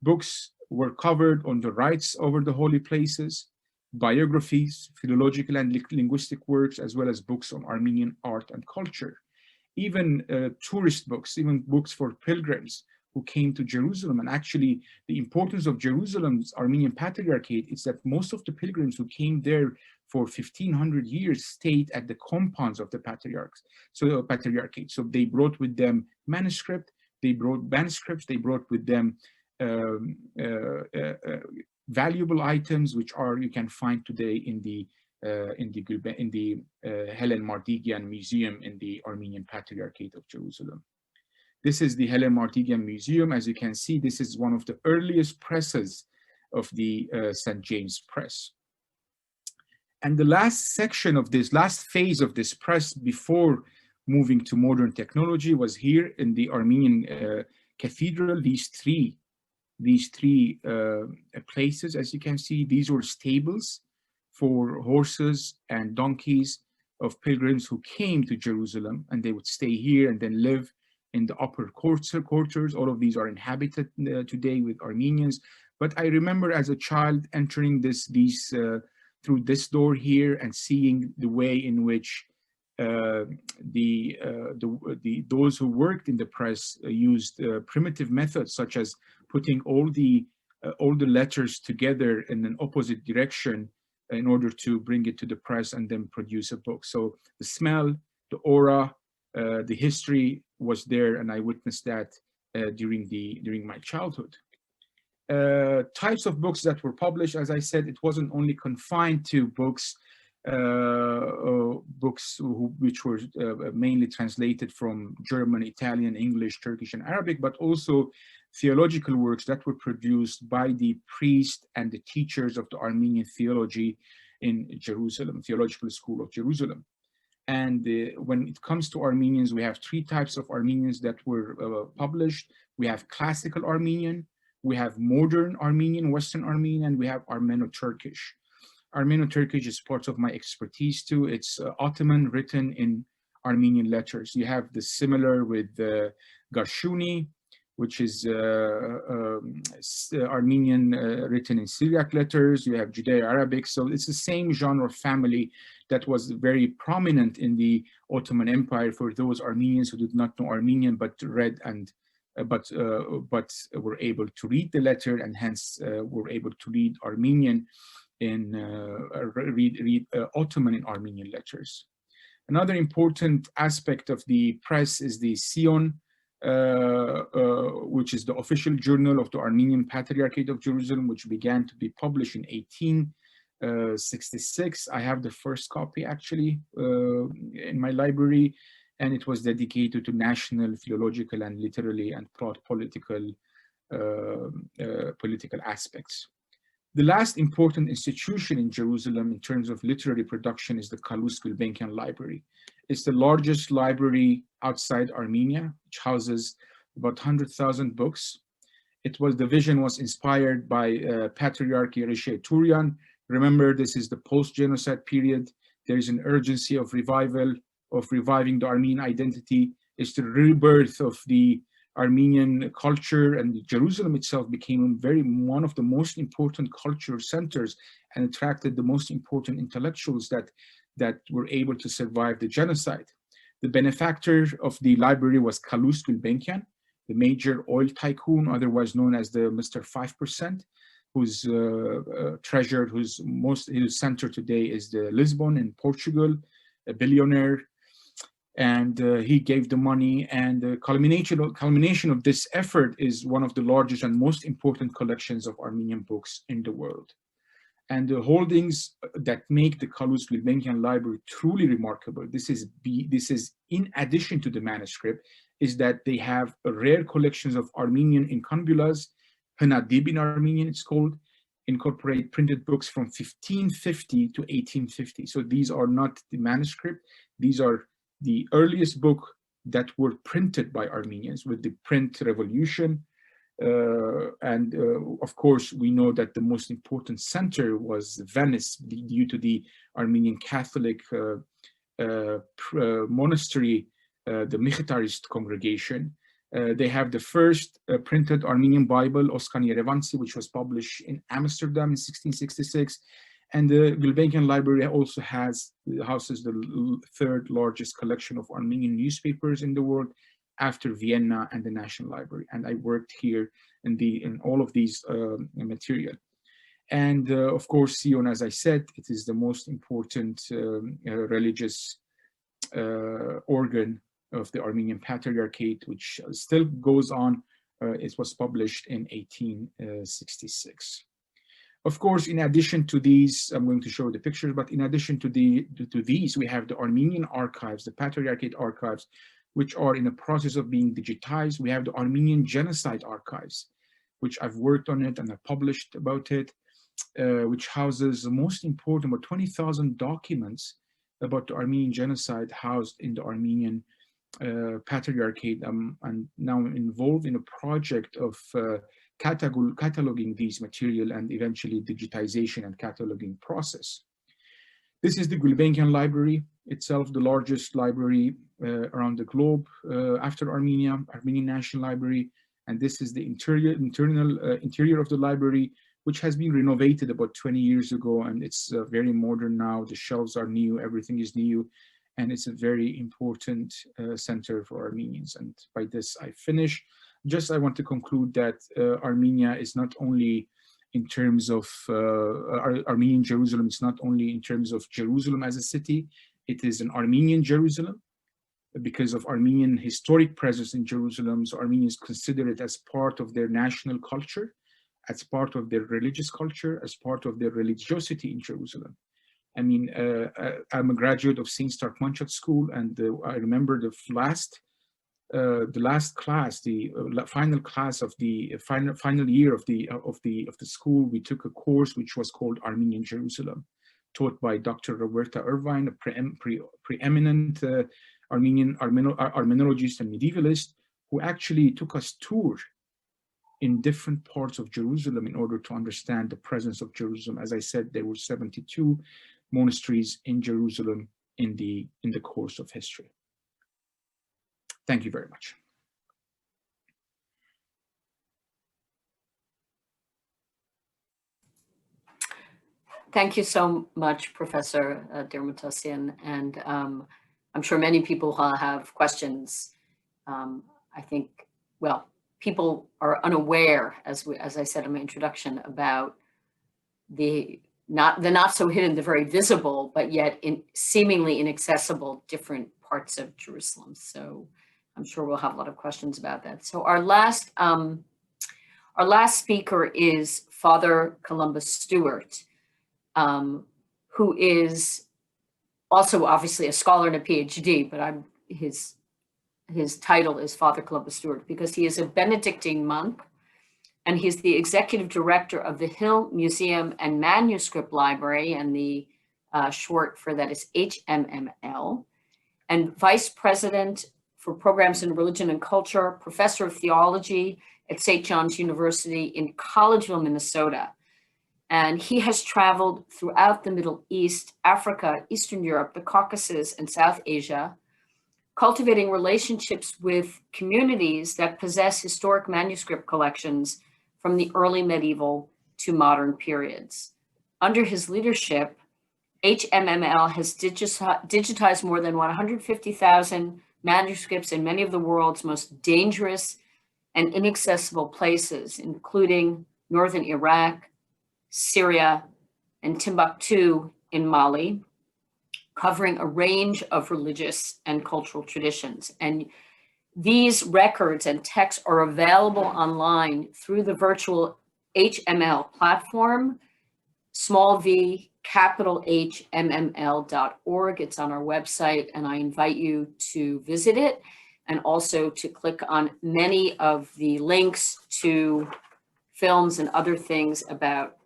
Books were covered on the rights over the holy places, biographies, philological and linguistic works, as well as books on Armenian art and culture. Even tourist books, even books for pilgrims who came to Jerusalem. And actually, the importance of Jerusalem's Armenian Patriarchate is that most of the pilgrims who came there for 1,500 years stayed at the compounds of the Patriarchate. So they brought with them manuscripts, they brought with them valuable items, which you can find today in the Helen Mardigian Museum in the Armenian Patriarchate of Jerusalem. This is the Helen Mardigian Museum. As you can see, this is one of the earliest presses of the St. James Press. And the last section of this, last phase of this press before moving to modern technology was here in the Armenian Cathedral. These three places, as you can see, these were stables for horses and donkeys of pilgrims who came to Jerusalem, and they would stay here and then live in the upper quarters. All of these are inhabited today with Armenians. But I remember as a child entering through this door here and seeing the way in which those who worked in the press used primitive methods, such as putting all the letters together in an opposite direction in order to bring it to the press and then produce a book. So the smell, the aura, the history was there, and I witnessed that during my childhood. Types of books that were published, as I said, it wasn't only confined to books which were mainly translated from German, Italian, English, Turkish, and Arabic, but also theological works that were produced by the priests and the teachers of the Armenian theology in Jerusalem, Theological School of Jerusalem. And when it comes to Armenians, we have three types of Armenians that were published. We have classical Armenian, we have modern Armenian, Western Armenian, and we have Armeno-Turkish. Armeno-Turkish is part of my expertise too. It's Ottoman written in Armenian letters. You have the similar with Garshuni, which is Armenian written in Syriac letters. You have Judeo-Arabic. So it's the same genre family that was very prominent in the Ottoman Empire for those Armenians who did not know Armenian but read and but were able to read the letter, and hence were able to read Armenian in read Ottoman in Armenian letters. Another important aspect of the press is the Sion, which is the official journal of the Armenian Patriarchate of Jerusalem, which began to be published in 1866. I have the first copy actually in my library, and it was dedicated to national, philological, and literary and political aspects. The last important institution in Jerusalem in terms of literary production is the CALOUSTE GULBENKIAN Library. It's the largest library outside Armenia, which houses about 100,000 books. The vision was inspired by Patriarch Yerishe Turian. Remember, this is the post-genocide period. There is an urgency of reviving the Armenian identity. It's the rebirth of the Armenian culture, and Jerusalem itself became one of the most important cultural centers and attracted the most important intellectuals that were able to survive the genocide. The benefactor of the library was CALOUSTE GULBENKIAN, the major oil tycoon, otherwise known as the Mr. 5%, whose treasure, whose center today is the Lisbon in Portugal, a billionaire. And he gave the money, and the culmination of this effort is one of the largest and most important collections of Armenian books in the world. And the holdings that make the CALOUSTE GULBENKIAN Library truly remarkable, this is in addition to the manuscript, is that they have rare collections of Armenian inconbulas, Hanadib in Armenian it's called, incorporate printed books from 1550 to 1850. So these are not the manuscript, these are the earliest book that were printed by Armenians with the print revolution. Of course, we know that the most important center was Venice due to the Armenian Catholic monastery, the Mkhitarist congregation. They have the first printed Armenian Bible, Oskan Yerevansi, which was published in Amsterdam in 1666. And the Gulbenkian Library also houses the third largest collection of Armenian newspapers in the world, after Vienna and the National Library. And I worked here in all of these material. And of course, Sion, as I said, it is the most important religious organ of the Armenian Patriarchate, which still goes on. It was published in 1866. Of course, in addition to these, I'm going to show the pictures, but in addition to these, we have the Armenian archives, the Patriarchate archives, which are in the process of being digitized. We have the Armenian Genocide Archives, which I've worked on it and I've published about it, which houses the most important, about 20,000 documents about the Armenian genocide housed in the Armenian Patriarchate. And now I'm involved in a project of cataloging these material and eventually digitization and cataloging process. This is the Gulbenkian Library itself, the largest library around the globe after Armenia, Armenian National Library. And this is the interior of the library, which has been renovated about 20 years ago, and it's very modern now. The shelves are new, everything is new, and it's a very important center for Armenians. And by this I finish. I want to conclude that Armenia is not only in terms of Armenian Jerusalem, it's not only in terms of Jerusalem as a city, it is an Armenian Jerusalem because of Armenian historic presence in Jerusalem. So Armenians consider it as part of their national culture, as part of their religious culture, as part of their religiosity in Jerusalem. I mean, I'm a graduate of St. Stark Munchat School, and I remember the last the last class, the final class of the final year of the school, we took a course which was called Armenian Jerusalem, taught by Dr. Roberta Irvine, a preeminent Armenian Armenologist and medievalist, who actually took us tour in different parts of Jerusalem in order to understand the presence of Jerusalem. As I said, there were 72 monasteries in Jerusalem in the course of history. Thank you very much. Thank you so much, Professor Dermatosian, and I'm sure many people have questions. I think, well, people are unaware, as I said in my introduction, about the not so hidden, the very visible, but yet seemingly inaccessible different parts of Jerusalem. So I'm sure we'll have a lot of questions about that. So our last speaker is Father Columbus Stewart, who is also obviously a scholar and a PhD, but his title is Father Columbus Stewart because he is a Benedictine monk, and he's the executive director of the Hill Museum and Manuscript Library, and the short for that is HMML, and vice president for programs in religion and culture, professor of theology at St. John's University in Collegeville, Minnesota. And he has traveled throughout the Middle East, Africa, Eastern Europe, the Caucasus, and South Asia, cultivating relationships with communities that possess historic manuscript collections from the early medieval to modern periods. Under his leadership, HMML has digitized more than 150,000 manuscripts in many of the world's most dangerous and inaccessible places, including northern Iraq, Syria, and Timbuktu in Mali, covering a range of religious and cultural traditions. And these records and texts are available online through the virtual HML platform, small v, capital HMML.org. It's on our website, and I invite you to visit it and also to click on many of the links to films and other things about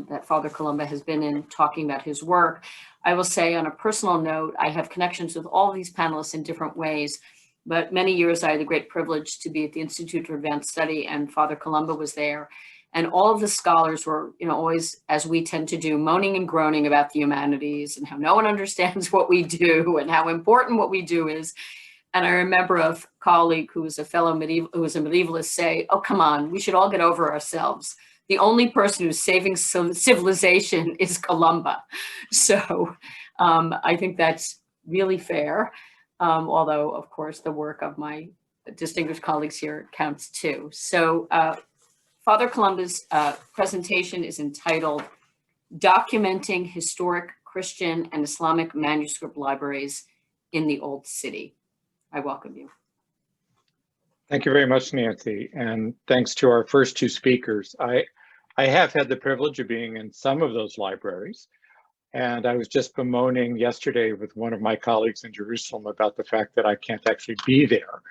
that Father Columba has been in, talking about his work. I will say on a personal note, I have connections with all these panelists in different ways, but many years I had the great privilege to be at the Institute for Advanced Study, and Father Columba was there. And all of the scholars were, always, as we tend to do, moaning and groaning about the humanities and how no one understands what we do and how important what we do is. And I remember a colleague who was a fellow medievalist say, "Oh, come on, we should all get over ourselves. The only person who's saving civilization is Columba." So I think that's really fair. Although, of course, the work of my distinguished colleagues here counts too. So Father Columba's presentation is entitled Documenting Historic Christian and Islamic Manuscript Libraries in the Old City. I welcome you. Thank you very much, Nancy, and thanks to our first two speakers. I have had the privilege of being in some of those libraries, and I was just bemoaning yesterday with one of my colleagues in Jerusalem about the fact that I can't actually be there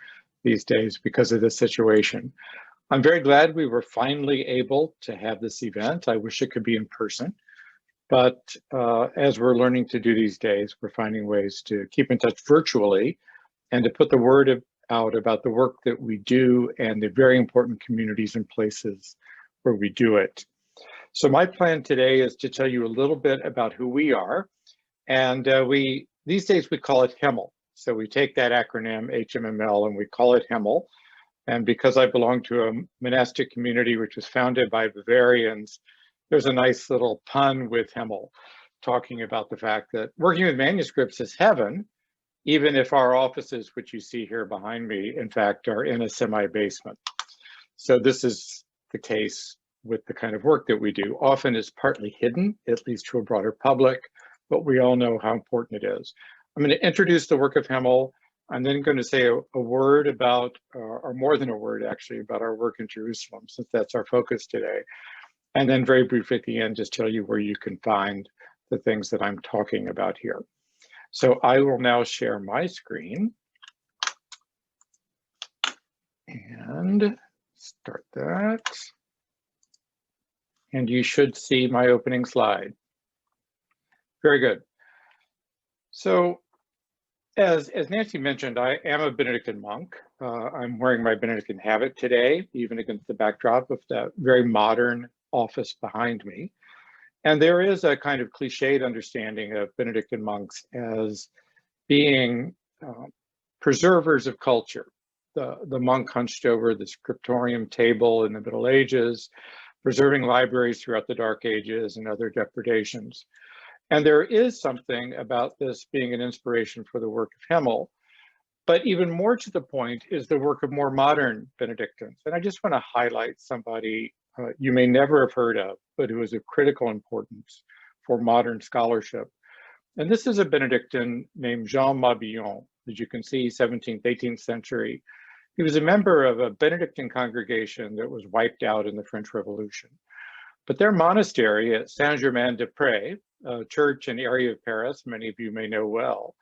these days because of this situation. I'm very glad we were finally able to have this event. I wish it could be in person, but as we're learning to do these days, we're finding ways to keep in touch virtually and to put the word out about the work that we do and the very important communities and places where we do it. So my plan today is to tell you a little bit about who we are. And these days we call it HML. So we take that acronym HMML and we call it HML. And because I belong to a monastic community which was founded by Bavarians, there's a nice little pun with HML talking about the fact that working with manuscripts is heaven, even if our offices, which you see here behind me, in fact, are in a semi-basement. So this is the case with the kind of work that we do. Often it's partly hidden, at least to a broader public, but we all know how important it is. I'm going to introduce the work of HML. I'm then going to say a word about, or more than a word actually, about our work in Jerusalem, since that's our focus today. And then very briefly at the end, just tell you where you can find the things that I'm talking about here. So I will now share my screen. and start that. And you should see my opening slide. Very good. So as Nancy mentioned, I am a Benedictine monk. I'm wearing my Benedictine habit today, even against the backdrop of that very modern office behind me. And there is a kind of cliched understanding of Benedictine monks as being preservers of culture. The monk hunched over the scriptorium table in the Middle Ages, preserving libraries throughout the Dark Ages and other depredations. And there is something about this being an inspiration for the work of Hemmel, but even more to the point is the work of more modern Benedictines. And I just want to highlight somebody you may never have heard of, but who is of critical importance for modern scholarship. And this is a Benedictine named Jean Mabillon, as you can see, 17th, 18th century. He was a member of a Benedictine congregation that was wiped out in the French Revolution. But their monastery at Saint-Germain-des-Prés, a church in the area of Paris, many of you may know well,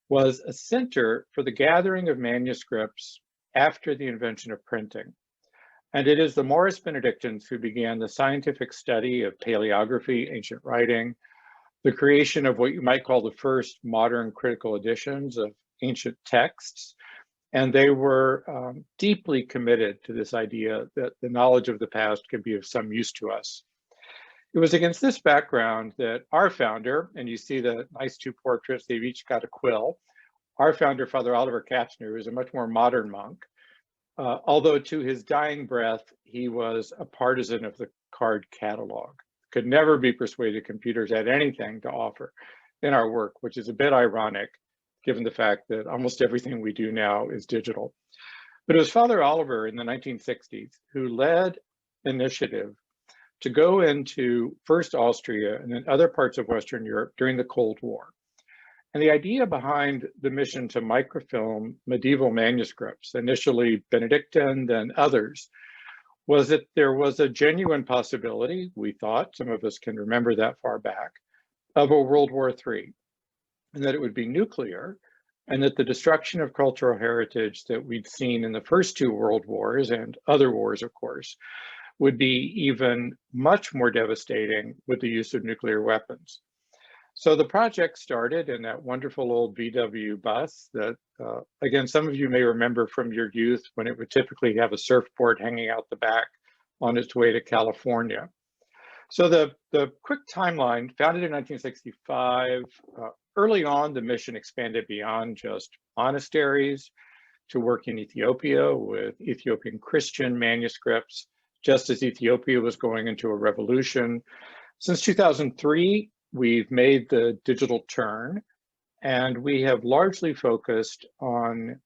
was a center for the gathering of manuscripts after the invention of printing. And it is the Moorish Benedictines who began the scientific study of paleography, ancient writing, the creation of what you might call the first modern critical editions of ancient texts. And they were deeply committed to this idea that the knowledge of the past can be of some use to us. It was against this background that our founder, and you see the nice two portraits, they've each got a quill. Our founder, Father Oliver Kapsner, is a much more modern monk. Although to his dying breath, he was a partisan of the card catalog. Could never be persuaded computers had anything to offer in our work, which is a bit ironic, given the fact that almost everything we do now is digital. But it was Father Oliver in the 1960s who led initiative to go into first Austria and then other parts of Western Europe during the Cold War. And the idea behind the mission to microfilm medieval manuscripts, initially Benedictine, then others, was that there was a genuine possibility, we thought, some of us can remember that far back, of a World War III, and that it would be nuclear, and that the destruction of cultural heritage that we'd seen in the first two world wars and other wars, of course, would be even much more devastating with the use of nuclear weapons. So the project started in that wonderful old VW bus that, again, some of you may remember from your youth when it would typically have a surfboard hanging out the back on its way to California. So the quick timeline, founded in 1965, early on the mission expanded beyond just monasteries to work in Ethiopia with Ethiopian Christian manuscripts, just as Ethiopia was going into a revolution. Since 2003, we've made the digital turn, and we have largely focused on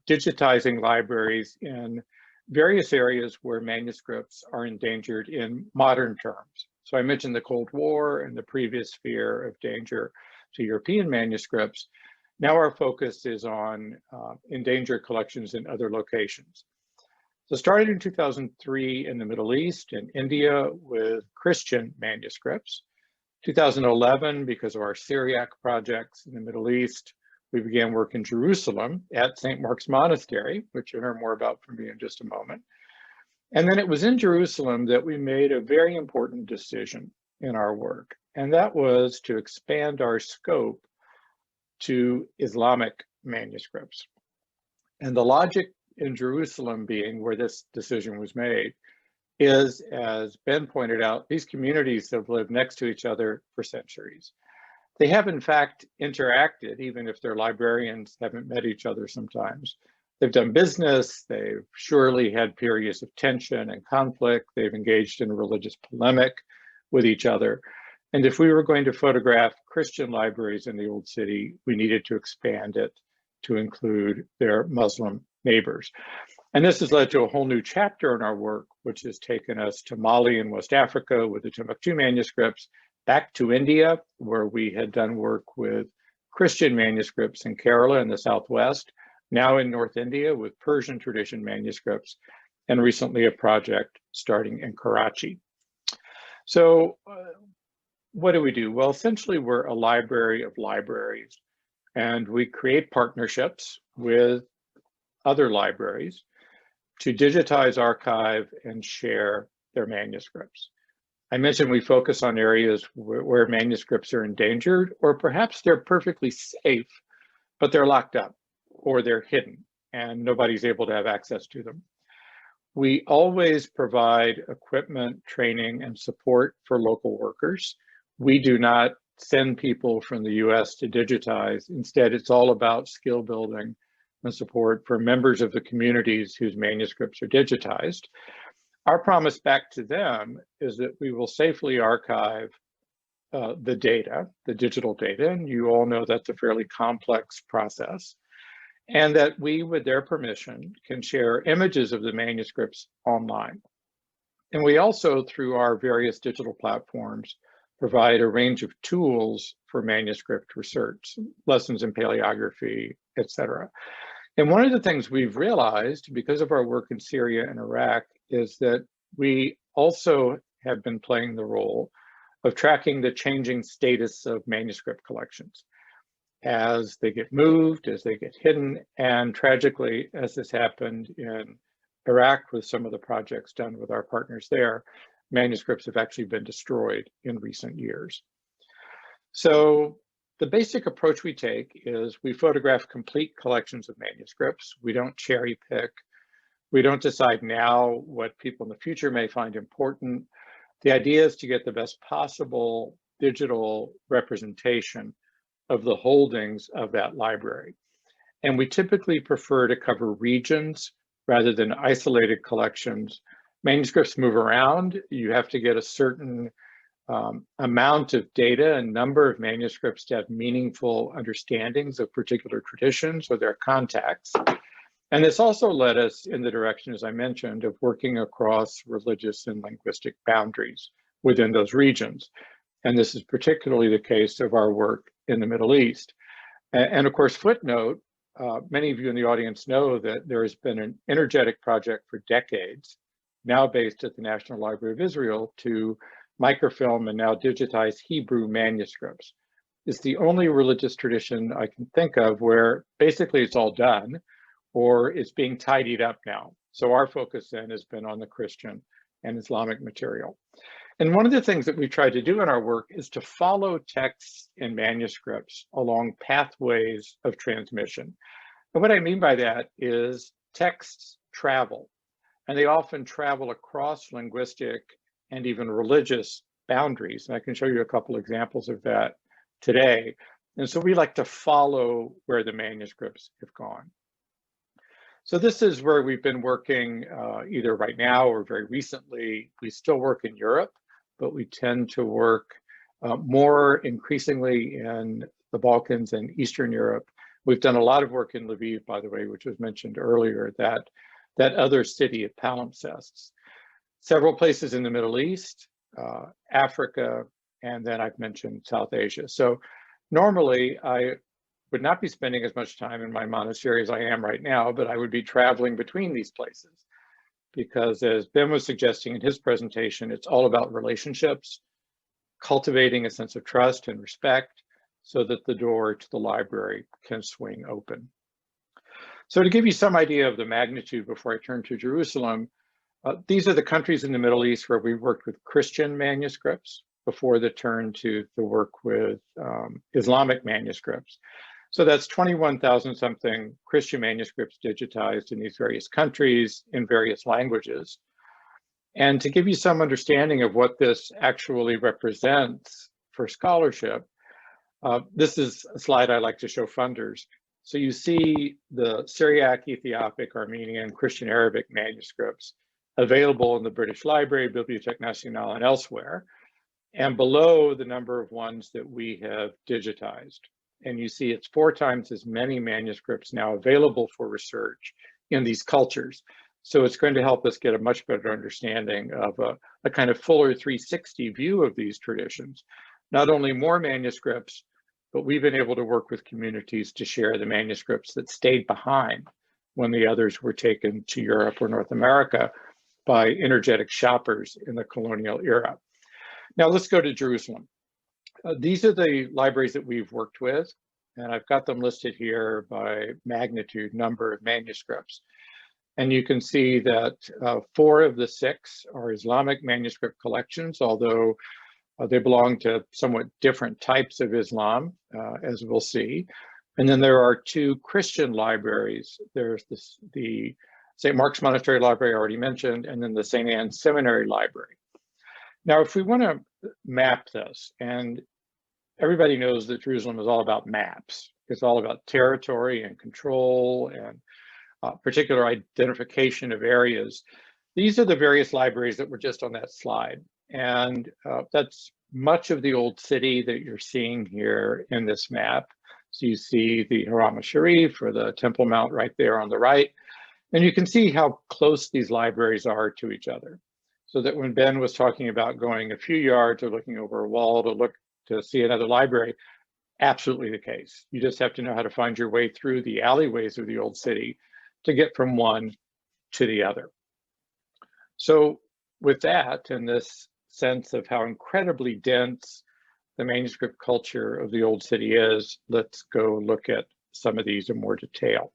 digitizing libraries in various areas where manuscripts are endangered in modern terms. So I mentioned the Cold War and the previous fear of danger to European manuscripts. Now our focus is on endangered collections in other locations. So started in 2003 in the Middle East and India with Christian manuscripts. 2011, because of our Syriac projects in the Middle East, we began work in Jerusalem at St. Mark's Monastery, which you'll hear more about from me in just a moment. And then it was in Jerusalem that we made a very important decision in our work, and that was to expand our scope to Islamic manuscripts. And the logic in Jerusalem being where this decision was made is, as Ben pointed out, these communities have lived next to each other for centuries. They have in fact interacted, even if their librarians haven't met each other sometimes. They've done business, they've surely had periods of tension and conflict, they've engaged in religious polemic with each other. And if we were going to photograph Christian libraries in the Old City, we needed to expand it to include their Muslim neighbors. And this has led to a whole new chapter in our work, which has taken us to Mali and West Africa with the Timbuktu manuscripts, back to India, where we had done work with Christian manuscripts in Kerala in the Southwest, now in North India with Persian tradition manuscripts, and recently a project starting in Karachi. So what do we do? Well, essentially we're a library of libraries, and we create partnerships with other libraries to digitize, archive, and share their manuscripts. I mentioned we focus on areas where manuscripts are endangered, or perhaps they're perfectly safe, but they're locked up or they're hidden and nobody's able to have access to them. We always provide equipment, training, and support for local workers. We do not send people from the US to digitize. Instead, it's all about skill building and support for members of the communities whose manuscripts are digitized. Our promise back to them is that we will safely archive the data, the digital data, and you all know that's a fairly complex process, and that we, with their permission, can share images of the manuscripts online. And we also, through our various digital platforms, provide a range of tools for manuscript research, lessons in paleography, etc. And one of the things we've realized because of our work in Syria and Iraq is that we also have been playing the role of tracking the changing status of manuscript collections as they get moved, as they get hidden, and tragically, as this happened in Iraq with some of the projects done with our partners there, manuscripts have actually been destroyed in recent years. So the basic approach we take is we photograph complete collections of manuscripts. We don't cherry pick. We don't decide now what people in the future may find important. The idea is to get the best possible digital representation of the holdings of that library. And we typically prefer to cover regions rather than isolated collections. Manuscripts move around. You have to get a certain amount of data and number of manuscripts to have meaningful understandings of particular traditions or their contacts. And this also led us in the direction, as I mentioned, of working across religious and linguistic boundaries within those regions. And this is particularly the case of our work in the Middle East. And of course, footnote, many of you in the audience know that there has been an energetic project for decades, now based at the National Library of Israel, to microfilm and now digitize Hebrew manuscripts. It's the only religious tradition I can think of where basically it's all done or it's being tidied up now. So our focus then has been on the Christian and Islamic material. And one of the things that we try to do in our work is to follow texts and manuscripts along pathways of transmission. And what I mean by that is texts travel, and they often travel across linguistic and even religious boundaries. And I can show you a couple examples of that today. And so we like to follow where the manuscripts have gone. So this is where we've been working either right now or very recently. We still work in Europe, but we tend to work more increasingly in the Balkans and Eastern Europe. We've done a lot of work in Lviv, by the way, which was mentioned earlier, that other city of palimpsests. Several places in the Middle East, Africa, and then I've mentioned South Asia. So normally I would not be spending as much time in my monastery as I am right now, but I would be traveling between these places because, as Ben was suggesting in his presentation, it's all about relationships, cultivating a sense of trust and respect so that the door to the library can swing open. So to give you some idea of the magnitude before I turn to Jerusalem, these are the countries in the Middle East where we worked with Christian manuscripts before the turn to the work with Islamic manuscripts. So that's 21,000 something Christian manuscripts digitized in these various countries in various languages. And to give you some understanding of what this actually represents for scholarship, this is a slide I like to show funders. So you see the Syriac, Ethiopic, Armenian, Christian Arabic manuscripts available in the British Library, Bibliothèque Nationale, and elsewhere, and below the number of ones that we have digitized. And you see it's 4 times as many manuscripts now available for research in these cultures. So it's going to help us get a much better understanding of a kind of fuller 360 view of these traditions. Not only more manuscripts, but we've been able to work with communities to share the manuscripts that stayed behind when the others were taken to Europe or North America by energetic shoppers in the colonial era. Now let's go to Jerusalem. These are the libraries that we've worked with, and I've got them listed here by magnitude, number of manuscripts. And you can see that 4 of the 6 are Islamic manuscript collections, although they belong to somewhat different types of Islam, as we'll see. And then there are 2 Christian libraries. There's the St. Mark's Monastery Library I already mentioned, and then the St. Anne's Seminary Library. Now, if we want to map this, and everybody knows that Jerusalem is all about maps. It's all about territory and control and particular identification of areas. These are the various libraries that were just on that slide. And that's much of the old city that you're seeing here in this map. So you see the Haram al-Sharif, or the Temple Mount, right there on the right. And you can see how close these libraries are to each other. So that when Ben was talking about going a few yards or looking over a wall to see another library, absolutely the case. You just have to know how to find your way through the alleyways of the old city to get from one to the other. So with that, and this sense of how incredibly dense the manuscript culture of the old city is, let's go look at some of these in more detail.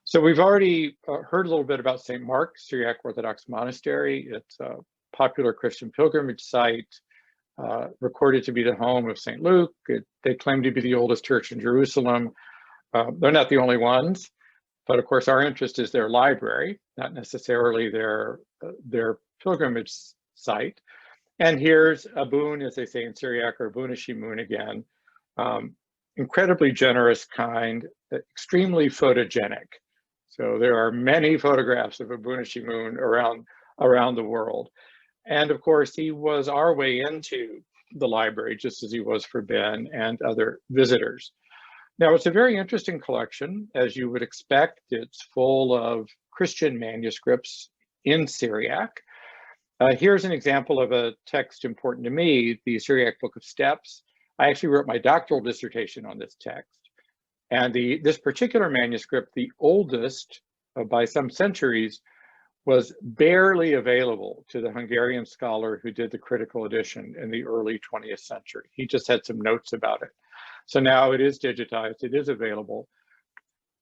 So we've already heard a little bit about St. Mark Syriac Orthodox Monastery. It's a popular Christian pilgrimage site, recorded to be the home of St. Luke. They claim to be the oldest church in Jerusalem. They're not the only ones, but of course our interest is their library, not necessarily their pilgrimage site. And here's Abun, as they say in Syriac, or Abunashimun again. Incredibly generous, kind, extremely photogenic. So there are many photographs of Abunashimun around the world. And of course, he was our way into the library, just as he was for Ben and other visitors. Now, it's a very interesting collection, as you would expect. It's full of Christian manuscripts in Syriac. Here's an example of a text important to me, the Syriac Book of Steps. I actually wrote my doctoral dissertation on this text. And this particular manuscript, the oldest by some centuries, was barely available to the Hungarian scholar who did the critical edition in the early 20th century. He just had some notes about it. So now it is digitized, it is available.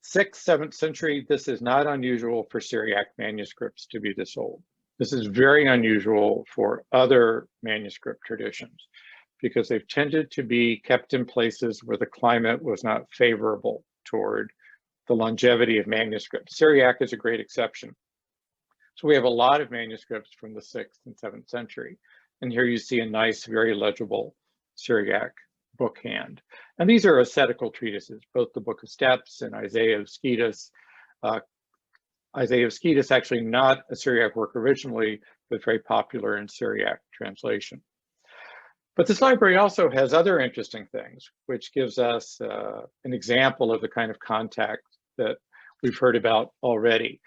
6th, 7th century, this is not unusual for Syriac manuscripts to be this old. This is very unusual for other manuscript traditions, because they've tended to be kept in places where the climate was not favorable toward the longevity of manuscripts. Syriac is a great exception. So we have a lot of manuscripts from the 6th and 7th century. And here you see a nice, very legible Syriac book hand. And these are ascetical treatises, both the Book of Steps and Isaiah of Scetis. Isaiah of Scetis, actually not a Syriac work originally, but very popular in Syriac translation. But this library also has other interesting things, which gives us an example of the kind of contact that we've heard about already.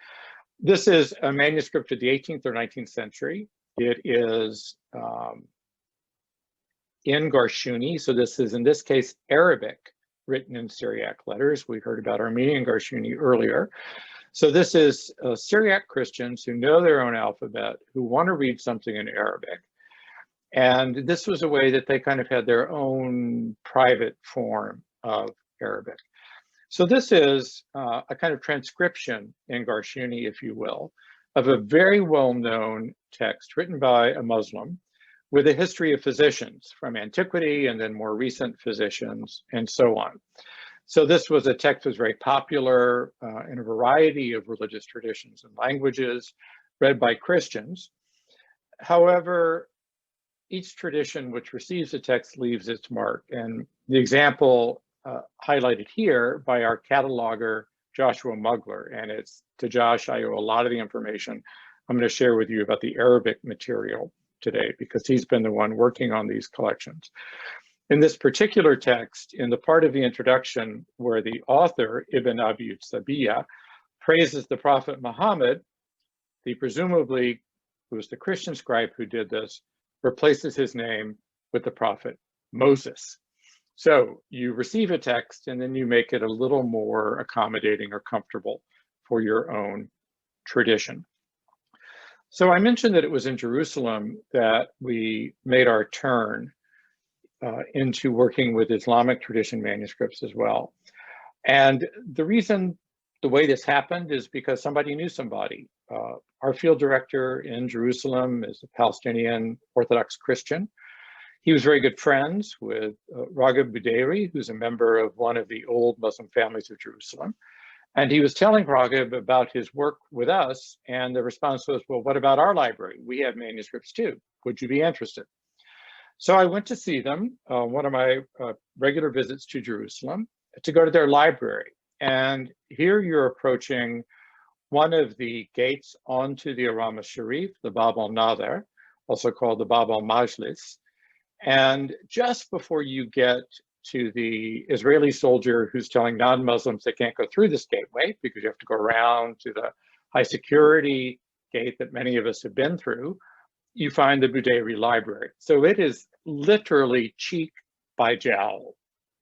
This is a manuscript of the 18th or 19th century. It is in Garshuni, so this is, in this case, Arabic, written in Syriac letters. We heard about Armenian Garshuni earlier. So this is Syriac Christians who know their own alphabet, who want to read something in Arabic. And this was a way that they kind of had their own private form of Arabic. So this is a kind of transcription in Garshuni, if you will, of a very well-known text written by a Muslim with a history of physicians from antiquity and then more recent physicians and so on. So this was a text that was very popular in a variety of religious traditions and languages, read by Christians. However, each tradition which receives the text leaves its mark. And the example highlighted here by our cataloger, Joshua Mugler, and it's to Josh I owe a lot of the information I'm going to share with you about the Arabic material today, because he's been the one working on these collections. In this particular text, in the part of the introduction where the author, Ibn Abi Sabiya, praises the Prophet Muhammad, the presumably, who was the Christian scribe who did this, replaces his name with the Prophet Moses. So you receive a text and then you make it a little more accommodating or comfortable for your own tradition. So I mentioned that it was in Jerusalem that we made our turn into working with Islamic tradition manuscripts as well. And the the way this happened is because somebody knew somebody. Our field director in Jerusalem is a Palestinian Orthodox Christian. He was very good friends with Raghib Budeiri, who's a member of one of the old Muslim families of Jerusalem. And he was telling Raghib about his work with us, and the response was, well, what about our library? We have manuscripts too. Would you be interested? So I went to see them, one of my regular visits to Jerusalem, to go to their library. And here you're approaching one of the gates onto the Aram al-Sharif, the Bab al-Nadr, also called the Bab al-Majlis. And just before you get to the Israeli soldier who's telling non-Muslims they can't go through this gateway because you have to go around to the high security gate that many of us have been through, you find the Budeiri Library. So it is literally cheek by jowl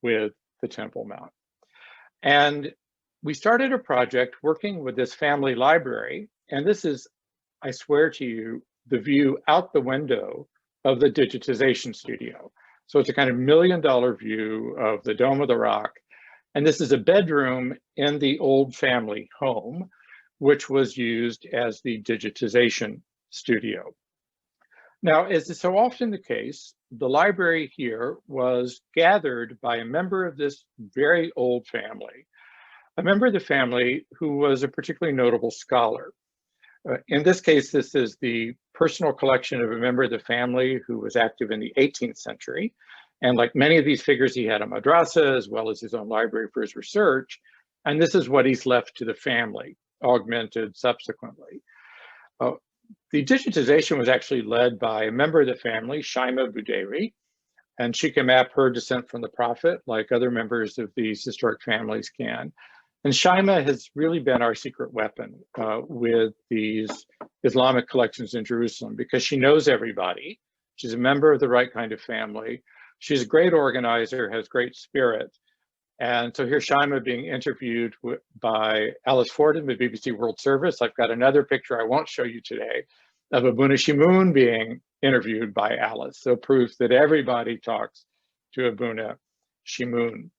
with the Temple Mount. And we started a project working with this family library. And this is, I swear to you, the view out the window of the digitization studio. So it's a kind of $1 million view of the Dome of the Rock. And this is a bedroom in the old family home, which was used as the digitization studio. Now, as is so often the case, the library here was gathered by a member of this very old family, a member of the family who was a particularly notable scholar. In this case, this is the personal collection of a member of the family who was active in the 18th century. And like many of these figures, he had a madrasa as well as his own library for his research. And this is what he's left to the family, augmented subsequently. The digitization was actually led by a member of the family, Shaima Budeiri, and she can map her descent from the Prophet like other members of these historic families can. And Shaima has really been our secret weapon with these Islamic collections in Jerusalem because she knows everybody. She's a member of the right kind of family. She's a great organizer, has great spirit. And so here's Shaima being interviewed by Alice Forden with BBC World Service. I've got another picture I won't show you today of Abuna Shimoon being interviewed by Alice. So proof that everybody talks to Abuna Shimoon.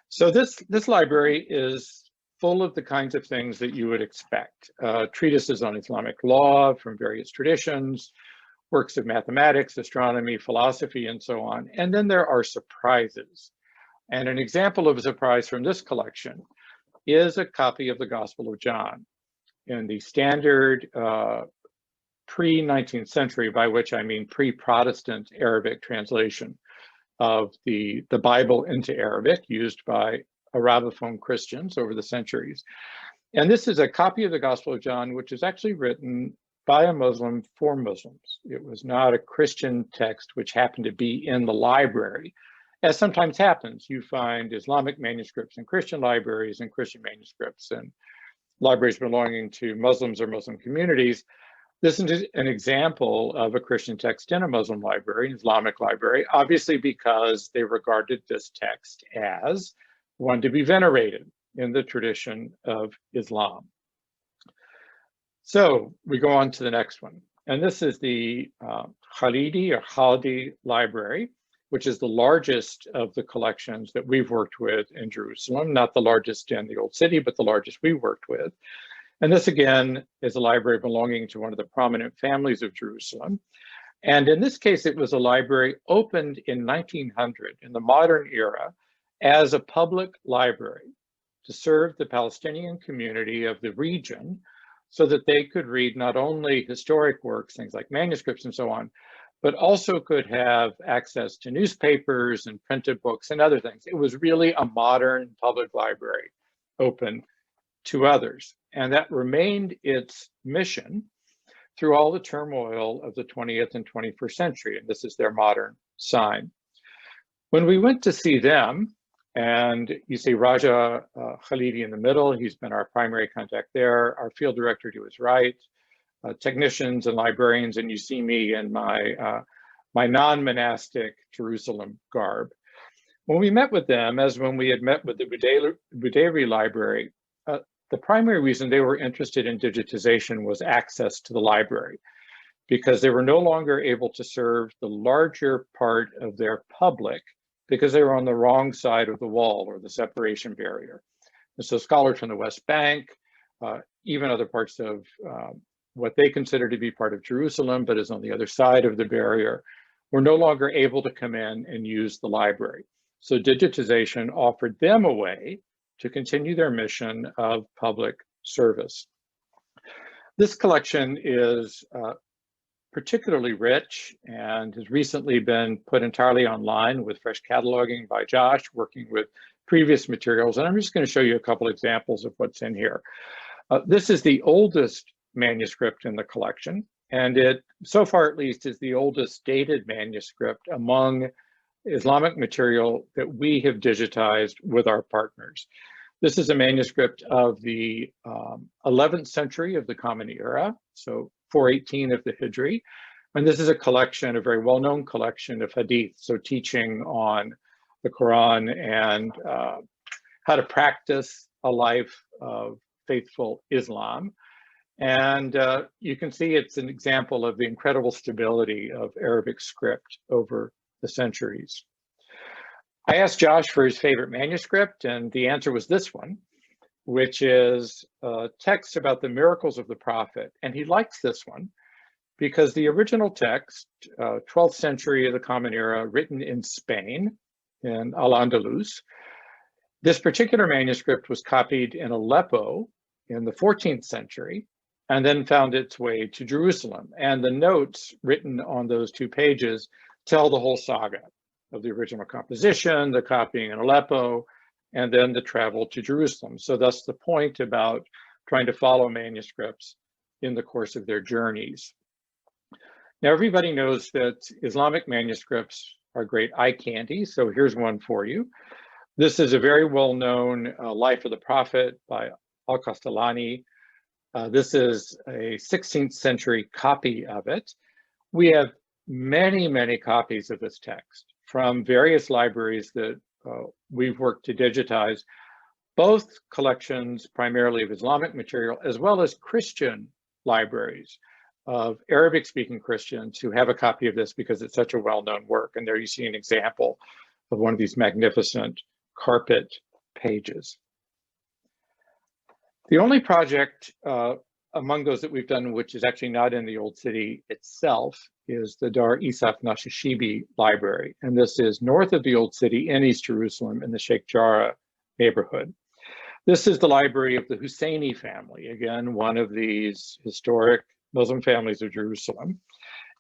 So this library is full of the kinds of things that you would expect. Treatises on Islamic law from various traditions, works of mathematics, astronomy, philosophy, and so on. And then there are surprises. And an example of a surprise from this collection is a copy of the Gospel of John in the standard pre-19th century, by which I mean pre-Protestant Arabic translation of the Bible into Arabic used by Arabophone Christians over the centuries. And this is a copy of the Gospel of John, which is actually written by a Muslim for Muslims. It was not a Christian text which happened to be in the library. As sometimes happens, you find Islamic manuscripts in Christian libraries and Christian manuscripts in libraries belonging to Muslims or Muslim communities. This is an example of a Christian text in a Muslim library, an Islamic library, obviously because they regarded this text as one to be venerated in the tradition of Islam. So we go on to the next one. And this is the Khalidi or Khaldi Library, which is the largest of the collections that we've worked with in Jerusalem, not the largest in the Old City, but the largest we worked with. And this again is a library belonging to one of the prominent families of Jerusalem. And in this case, it was a library opened in 1900 in the modern era as a public library to serve the Palestinian community of the region so that they could read not only historic works, things like manuscripts and so on, but also could have access to newspapers and printed books and other things. It was really a modern public library open to others. And that remained its mission through all the turmoil of the 20th and 21st century. And this is their modern sign. When we went to see them, and you see Raja Khalidi in the middle, he's been our primary contact there, our field director to his right, technicians and librarians, and you see me in my non-monastic Jerusalem garb. When we met with them, as when we had met with the Budeiri Library, the primary reason they were interested in digitization was access to the library, because they were no longer able to serve the larger part of their public because they were on the wrong side of the wall or the separation barrier. And so scholars from the West Bank, even other parts of what they consider to be part of Jerusalem, but is on the other side of the barrier, were no longer able to come in and use the library. So digitization offered them a way to continue their mission of public service. This collection is particularly rich and has recently been put entirely online with fresh cataloging by Josh, working with previous materials. And I'm just going to show you a couple examples of what's in here. This is the oldest manuscript in the collection, and it, so far at least, is the oldest dated manuscript among Islamic material that we have digitized with our partners. This is a manuscript of the 11th century of the Common Era, so 418 of the Hijri. And this is a collection, a very well-known collection of hadith, so teaching on the Quran and how to practice a life of faithful Islam. And you can see it's an example of the incredible stability of Arabic script over the centuries. I asked Josh for his favorite manuscript, and the answer was this one, which is a text about the miracles of the Prophet. And he likes this one because the original text, 12th century of the Common Era, written in Spain, in Al-Andalus. This particular manuscript was copied in Aleppo in the 14th century, and then found its way to Jerusalem. And the notes written on those 2 pages tell the whole saga of the original composition, the copying in Aleppo, and then the travel to Jerusalem. So that's the point about trying to follow manuscripts in the course of their journeys. Now, everybody knows that Islamic manuscripts are great eye candy, so here's one for you. This is a very well-known Life of the Prophet by Al-Castellani. This is a 16th century copy of it. We have many, many copies of this text from various libraries that we've worked to digitize, both collections primarily of Islamic material, as well as Christian libraries of Arabic-speaking Christians who have a copy of this because it's such a well-known work. And there you see an example of one of these magnificent carpet pages. The only project among those that we've done, which is actually not in the Old City itself, is the Dar Isaf Nashishibi Library. And this is north of the Old City in East Jerusalem in the Sheikh Jarrah neighborhood. This is the library of the Husseini family, again, one of these historic Muslim families of Jerusalem.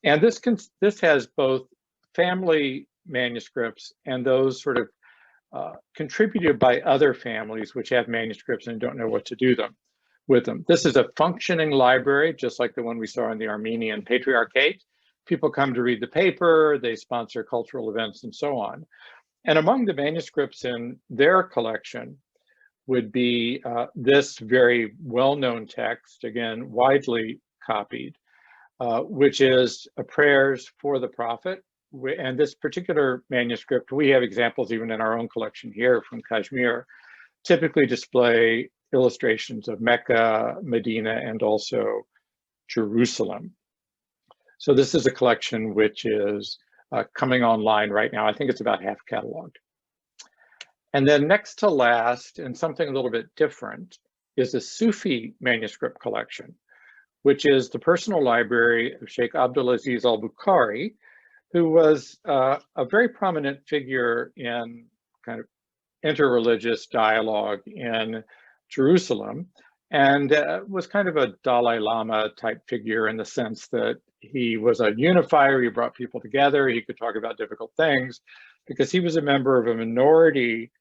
And this has both family manuscripts and those sort of contributed by other families which have manuscripts and don't know what to do with them. This is a functioning library, just like the one we saw in the Armenian Patriarchate. People come to read the paper, they sponsor cultural events and so on. And among the manuscripts in their collection would be this very well-known text, again, widely copied, which is prayers for the Prophet. And this particular manuscript, we have examples even in our own collection here from Kashmir, typically display illustrations of Mecca, Medina, and also Jerusalem. So this is a collection which is coming online right now. I think it's about half cataloged. And then next to last, and something a little bit different, is the Sufi manuscript collection, which is the personal library of Sheikh Abdulaziz al-Bukhari, who was a very prominent figure in kind of interreligious dialogue in Jerusalem, and was kind of a Dalai Lama type figure in the sense that he was a unifier. He brought people together. He could talk about difficult things because he was a member of a minority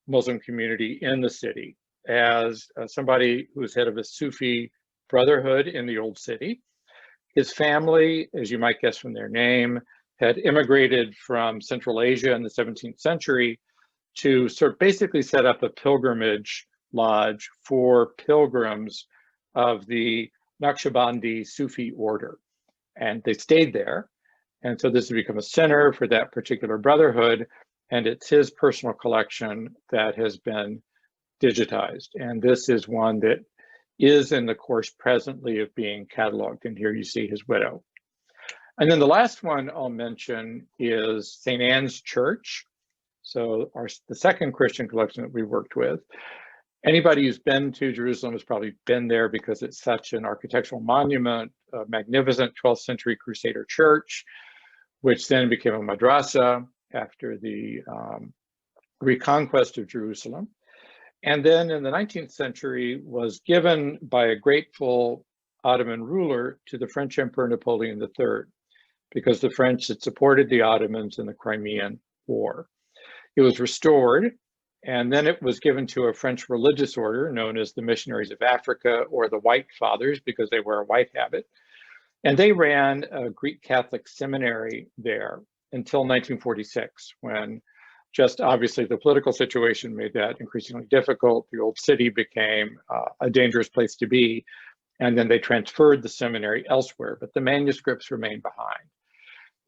Muslim community in the city as somebody who was head of a Sufi brotherhood in the Old City. His family, as you might guess from their name, had immigrated from Central Asia in the 17th century to sort of basically set up a pilgrimage lodge for pilgrims of the Naqshbandi Sufi order. And they stayed there. And so this has become a center for that particular brotherhood. And it's his personal collection that has been digitized. And this is one that is in the course presently of being cataloged. And here you see his widow. And then the last one I'll mention is St. Anne's Church. So the second Christian collection that we worked with. Anybody who's been to Jerusalem has probably been there because it's such an architectural monument, a magnificent 12th century Crusader church, which then became a madrasa after the reconquest of Jerusalem. And then in the 19th century was given by a grateful Ottoman ruler to the French Emperor Napoleon III, because the French had supported the Ottomans in the Crimean War. It was restored, and then it was given to a French religious order known as the Missionaries of Africa, or the White Fathers, because they wear a white habit. And they ran a Greek Catholic seminary there until 1946, when just obviously the political situation made that increasingly difficult. The old city became a dangerous place to be, and then they transferred the seminary elsewhere, but the manuscripts remained behind.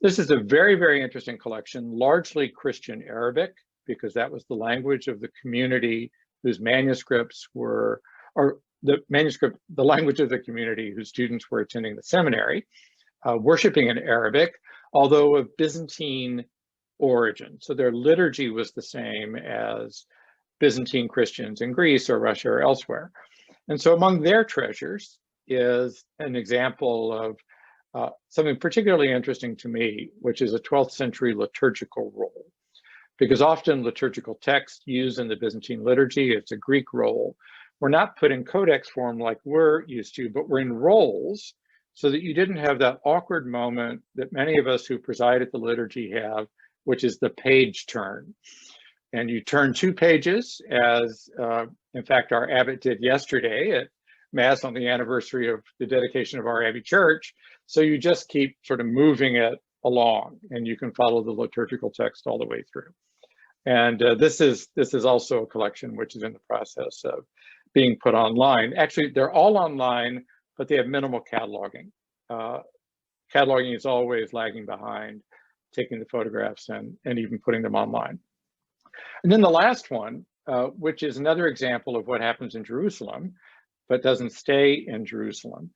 This is a very, very interesting collection, largely Christian Arabic, because that was the language of the community whose manuscripts were, or the language of the community whose students were attending the seminary, worshiping in Arabic, although of Byzantine origin. So their liturgy was the same as Byzantine Christians in Greece or Russia or elsewhere. And so among their treasures is an example of something particularly interesting to me, which is a 12th century liturgical roll. Because often liturgical texts used in the Byzantine liturgy, it's a Greek roll, were not put in codex form like we're used to, but were in rolls, so that you didn't have that awkward moment that many of us who preside at the liturgy have, which is the page turn. And you turn 2 pages, as in fact our abbot did yesterday at Mass on the anniversary of the dedication of our Abbey Church. So you just keep sort of moving it along, and you can follow the liturgical text all the way through. And this is also a collection which is in the process of being put online. Actually, they're all online, but they have minimal cataloging. Cataloging is always lagging behind taking the photographs and even putting them online. And then the last one, which is another example of what happens in Jerusalem, but doesn't stay in Jerusalem.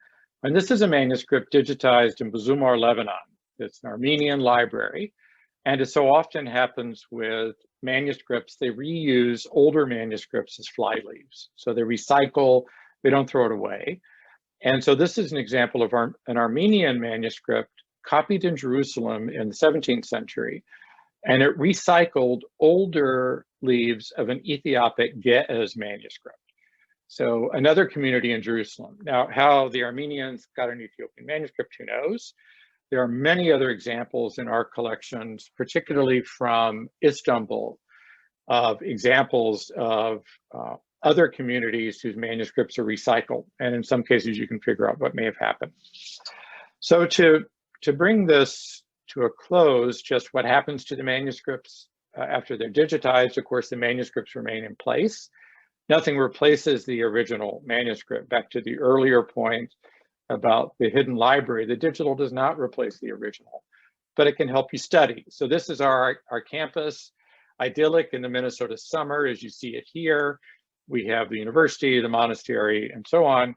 And this is a manuscript digitized in Buzumar, Lebanon. It's an Armenian library. And it so often happens with manuscripts, they reuse older manuscripts as fly leaves. So they recycle, they don't throw it away. And so this is an example of an Armenian manuscript copied in Jerusalem in the 17th century. And it recycled older leaves of an Ethiopic Ge'ez manuscript. So another community in Jerusalem. Now, how the Armenians got an Ethiopian manuscript, who knows? There are many other examples in our collections, particularly from Istanbul, of examples of other communities whose manuscripts are recycled. And in some cases, you can figure out what may have happened. So to bring this to a close, just what happens to the manuscripts after they're digitized. Of course, the manuscripts remain in place. Nothing replaces the original manuscript. Back to the earlier point about the hidden library, the digital does not replace the original, but it can help you study. So this is our campus, idyllic in the Minnesota summer, as you see it here. We have the university, the monastery, and so on.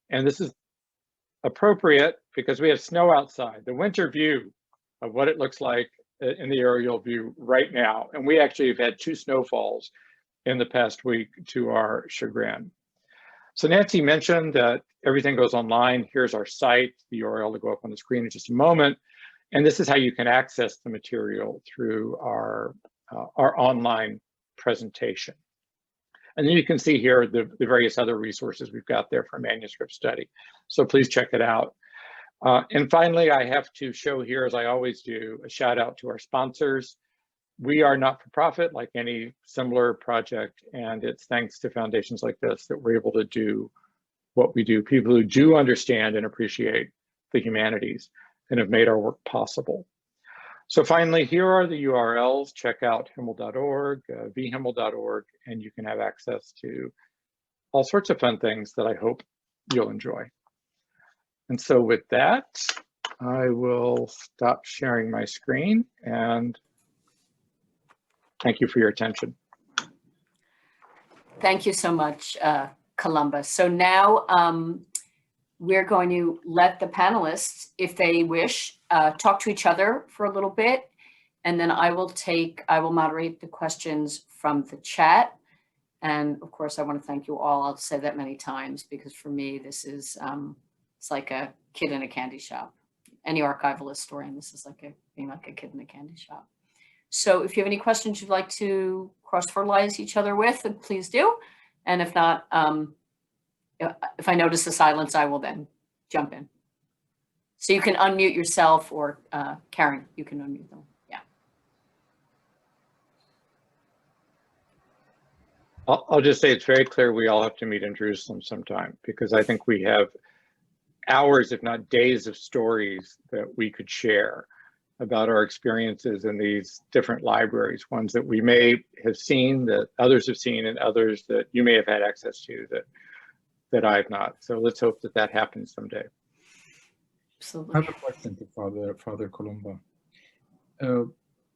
And this is appropriate because we have snow outside, the winter view of what it looks like in the aerial view right now. And we actually have had 2 snowfalls in the past week, to our chagrin. So Nancy mentioned that everything goes online. Here's our site. The URL will go up on the screen in just a moment. And this is how you can access the material through our online presentation. And then you can see here the various other resources we've got there for manuscript study. So please check it out. And finally, I have to show here, as I always do, a shout out to our sponsors. We are not for profit like any similar project, and it's thanks to foundations like this that we're able to do what we do. People who do understand and appreciate the humanities and have made our work possible. So finally, here are the URLs. Check out himmel.org, vhimmel.org, and you can have access to all sorts of fun things that I hope you'll enjoy. And so with that, I will stop sharing my screen and thank you for your attention. Thank you so much, Columba. So now we're going to let the panelists, if they wish, talk to each other for a little bit, and then I will moderate the questions from the chat. And of course, I want to thank you all. I'll say that many times because for me, this is, it's like a kid in a candy shop. Any archival historian, this is like being like a kid in a candy shop. So if you have any questions you'd like to cross-fertilize each other with, please do. And if not, if I notice the silence, I will then jump in. So you can unmute yourself, or Karen, you can unmute them. Yeah. I'll just say it's very clear we all have to meet in Jerusalem sometime, because I think we have hours, if not days, of stories that we could share about our experiences in these different libraries, ones that we may have seen, that others have seen, and others that you may have had access to that I've not. So let's hope that that happens someday. Absolutely. I have a question to Father Columba.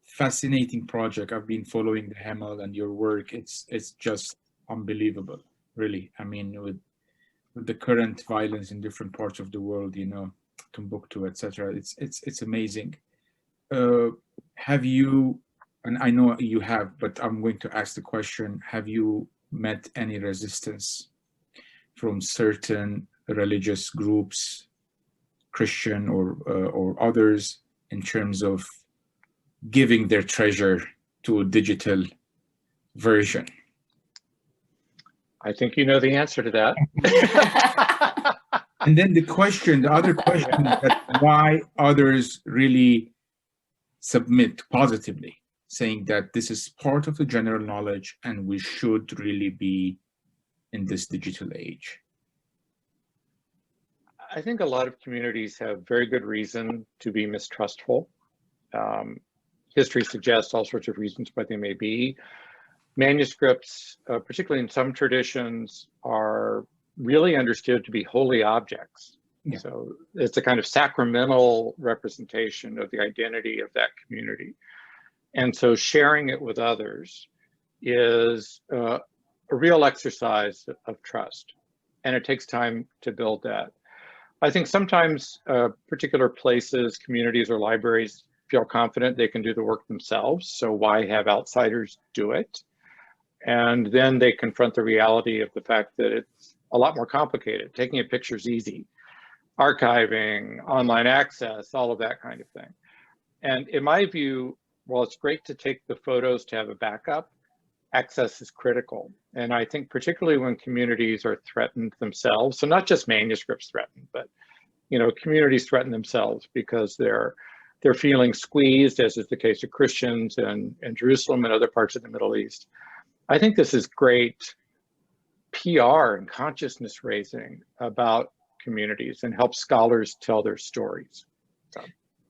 Fascinating project. I've been following the Hamel and your work. It's just unbelievable, really. I mean, with the current violence in different parts of the world, you know, Timbuktu, etc. It's amazing. Have you, and I know you have, but I'm going to ask the question, have you met any resistance from certain religious groups, Christian or others, in terms of giving their treasure to a digital version? I think you know the answer to that. And then the other question is that why others really submit positively, saying that this is part of the general knowledge and we should really be in this digital age. I think a lot of communities have very good reason to be mistrustful. History suggests all sorts of reasons why they may be. Manuscripts, particularly in some traditions, are really understood to be holy objects. Yeah. So it's a kind of sacramental representation of the identity of that community. And so sharing it with others is a real exercise of trust. And it takes time to build that. I think sometimes particular places, communities, or libraries feel confident they can do the work themselves. So why have outsiders do it? And then they confront the reality of the fact that it's a lot more complicated. Taking a picture is easy. Archiving, online access, all of that kind of thing. And in my view, while it's great to take the photos to have a backup, access is critical. And I think particularly when communities are threatened themselves, so not just manuscripts threatened, but you know, communities threaten themselves because they're feeling squeezed, as is the case of Christians in Jerusalem and other parts of the Middle East. I think this is great PR and consciousness raising about communities and help scholars tell their stories. So.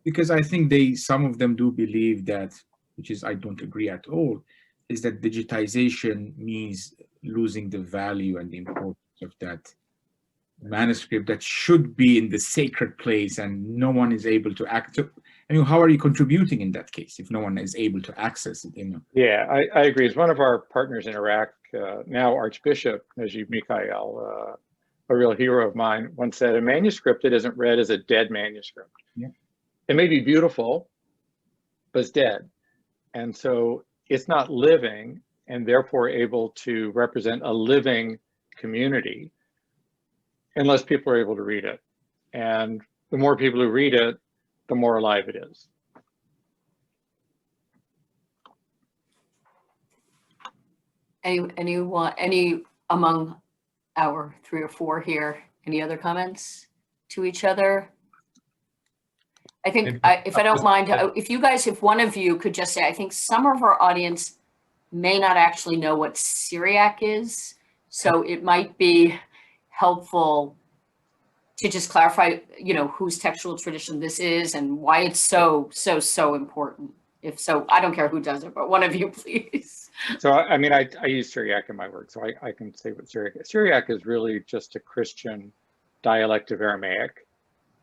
Because I think some of them do believe that, which is I don't agree at all, is that digitization means losing the value and the importance of that manuscript that should be in the sacred place and no one is able to access. I mean, how are you contributing in that case if no one is able to access it? You know? Yeah, I agree. As one of our partners in Iraq, now Archbishop Najib Mikhail, a real hero of mine, once said, a manuscript that isn't read is a dead manuscript. Yeah. It may be beautiful, but it's dead. And so it's not living and therefore able to represent a living community unless people are able to read it. And the more people who read it, the more alive it is. Any among our 3 or 4 here, any other comments to each other? I think, if I don't mind, if one of you could just say, I think some of our audience may not actually know what Syriac is, so it might be helpful to just clarify, you know, whose textual tradition this is and why it's so important. If so, I don't care who does it, but one of you, please. So, I mean, I use Syriac in my work, so I can say what Syriac is. Syriac is really just a Christian dialect of Aramaic.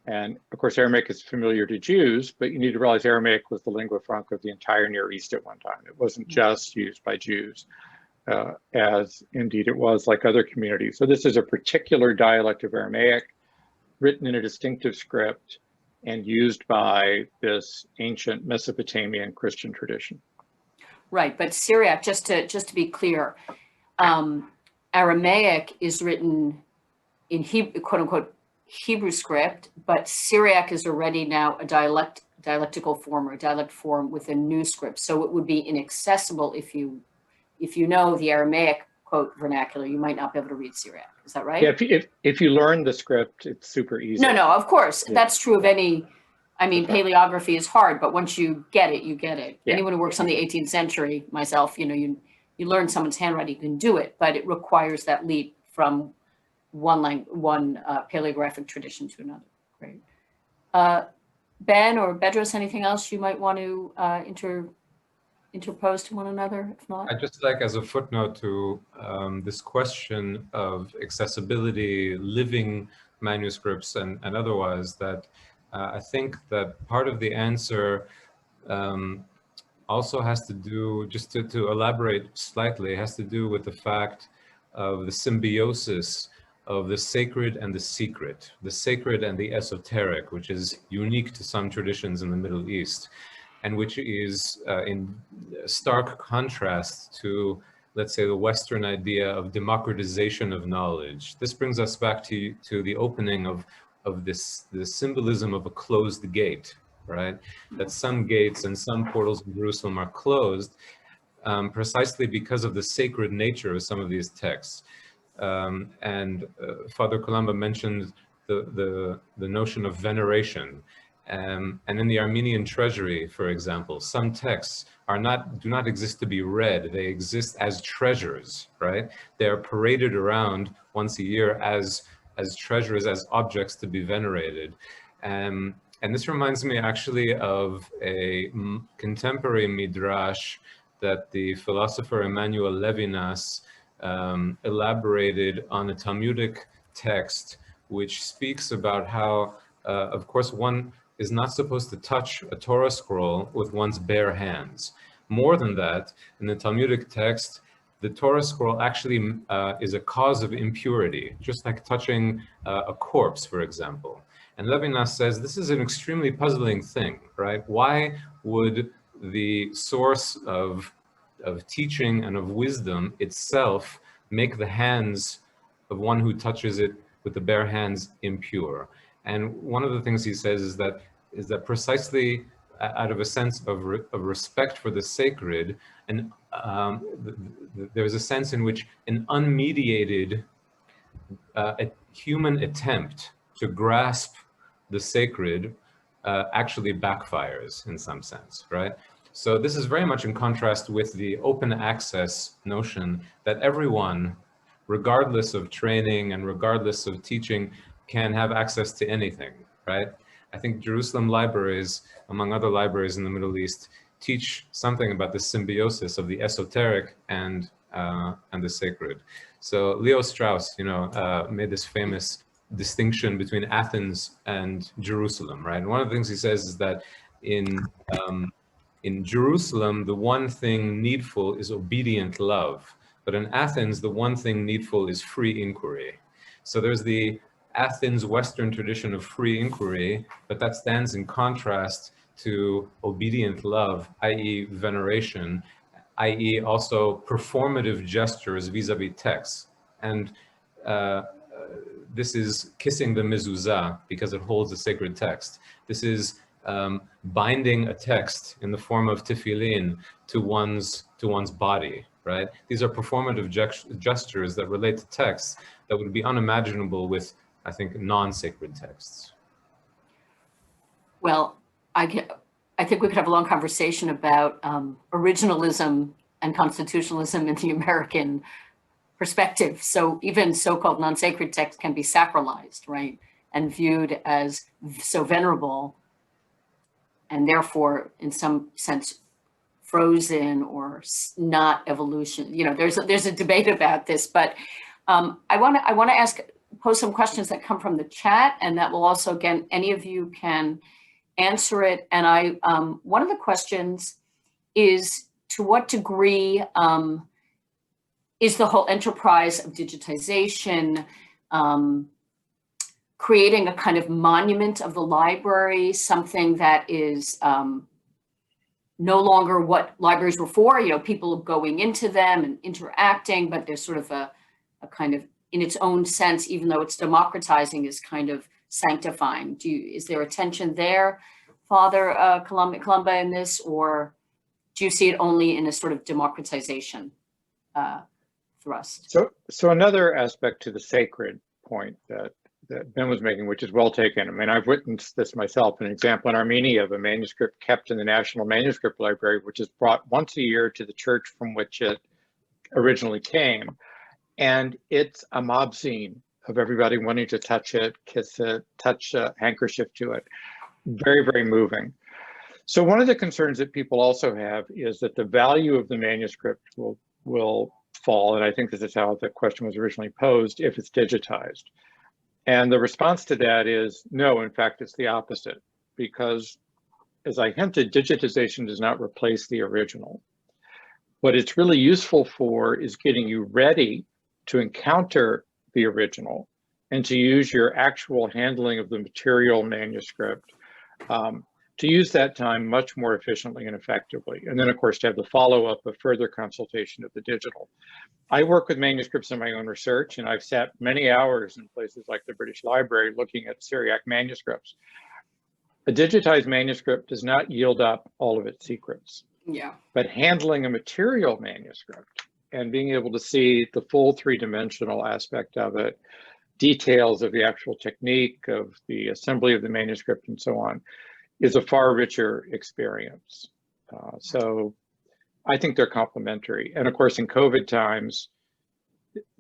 And of course, Aramaic is familiar to Jews, but you need to realize Aramaic was the lingua franca of the entire Near East at one time. It wasn't just used by Jews, as indeed it was like other communities. So this is a particular dialect of Aramaic, written in a distinctive script and used by this ancient Mesopotamian Christian tradition. Right, but Syriac, just to be clear, Aramaic is written in quote unquote Hebrew script, but Syriac is already now a dialectical form or a dialect form with a new script. So it would be inaccessible if you know the Aramaic quote vernacular, you might not be able to read Syriac. Is that right? Yeah, if you learn the script, it's super easy. No, of course. Yeah. That's true of any, I mean, That's right. paleography is hard, but once you get it, you get it. Yeah. Anyone who works on the 18th century, myself, you learn someone's handwriting, you can do it, but it requires that leap from one paleographic tradition to another. Great. Ben or Bedros, anything else you might want to interpose to one another? If not, I'd just like, as a footnote to this question of accessibility, living manuscripts and otherwise, that I think that part of the answer also has to do, just to elaborate slightly, has to do with the fact of the symbiosis of the sacred and the secret, the sacred and the esoteric, which is unique to some traditions in the Middle East, and which is in stark contrast to, let's say, the Western idea of democratization of knowledge. This brings us back to the opening of this symbolism of a closed gate, right? That some gates and some portals in Jerusalem are closed precisely because of the sacred nature of some of these texts. Father Colamba mentioned the notion of veneration. And in the Armenian treasury, for example, some texts do not exist to be read. They exist as treasures, right? They are paraded around once a year as treasures, as objects to be venerated. And this reminds me actually of a contemporary midrash that the philosopher Emmanuel Levinas elaborated on a Talmudic text, which speaks about how, of course, one is not supposed to touch a Torah scroll with one's bare hands. More than that, in the Talmudic text, the Torah scroll actually is a cause of impurity, just like touching a corpse, for example. And Levinas says this is an extremely puzzling thing, right? Why would the source of teaching and of wisdom itself make the hands of one who touches it with the bare hands impure? And one of the things he says is that precisely out of a sense of respect for the sacred, and there's a sense in which an unmediated a human attempt to grasp the sacred actually backfires in some sense, right? So this is very much in contrast with the open access notion that everyone, regardless of training and regardless of teaching, can have access to anything, right? I think Jerusalem libraries, among other libraries in the Middle East, teach something about the symbiosis of the esoteric and the sacred. So Leo Strauss, made this famous distinction between Athens and Jerusalem, right? And one of the things he says is that in Jerusalem, the one thing needful is obedient love, but in Athens, the one thing needful is free inquiry. So there's the Athens Western tradition of free inquiry, but that stands in contrast to obedient love, i.e. veneration, i.e. also performative gestures vis-a-vis texts. And this is kissing the mezuzah because it holds a sacred text. This is binding a text in the form of tefillin to one's body, right? These are performative gestures that relate to texts that would be unimaginable with, I think, non-sacred texts. well, I think we could have a long conversation about originalism and constitutionalism in the American perspective. So even so-called non-sacred texts can be sacralized, right? And viewed as so venerable and therefore in some sense frozen or not evolution. There's a debate about this, but I want to pose some questions that come from the chat, and that will also, again, any of you can answer it. And one of the questions is, to what degree is the whole enterprise of digitization creating a kind of monument of the library, something that is no longer what libraries were for, you know, people going into them and interacting, but there's sort of a kind of, in its own sense, even though it's democratizing, is kind of sanctifying. Is there a tension there, Father Columba, in this, or do you see it only in a sort of democratization thrust? So another aspect to the sacred point that Ben was making, which is well taken. I mean, I've witnessed this myself. An example in Armenia of a manuscript kept in the National Manuscript Library, which is brought once a year to the church from which it originally came. And it's a mob scene of everybody wanting to touch it, kiss it, touch a handkerchief to it. Very, very moving. So one of the concerns that people also have is that the value of the manuscript will fall. And I think this is how the question was originally posed, if it's digitized. And the response to that is no, in fact, it's the opposite, because as I hinted, digitization does not replace the original. What it's really useful for is getting you ready to encounter the original and to use your actual handling of the material manuscript, to use that time much more efficiently and effectively. And then, of course, to have the follow-up of further consultation of the digital. I work with manuscripts in my own research, and I've sat many hours in places like the British Library looking at Syriac manuscripts. A digitized manuscript does not yield up all of its secrets. Yeah. But handling a material manuscript and being able to see the full three-dimensional aspect of it, details of the actual technique, of the assembly of the manuscript, and so on, is a far richer experience. So I think they're complementary. And of course, in COVID times,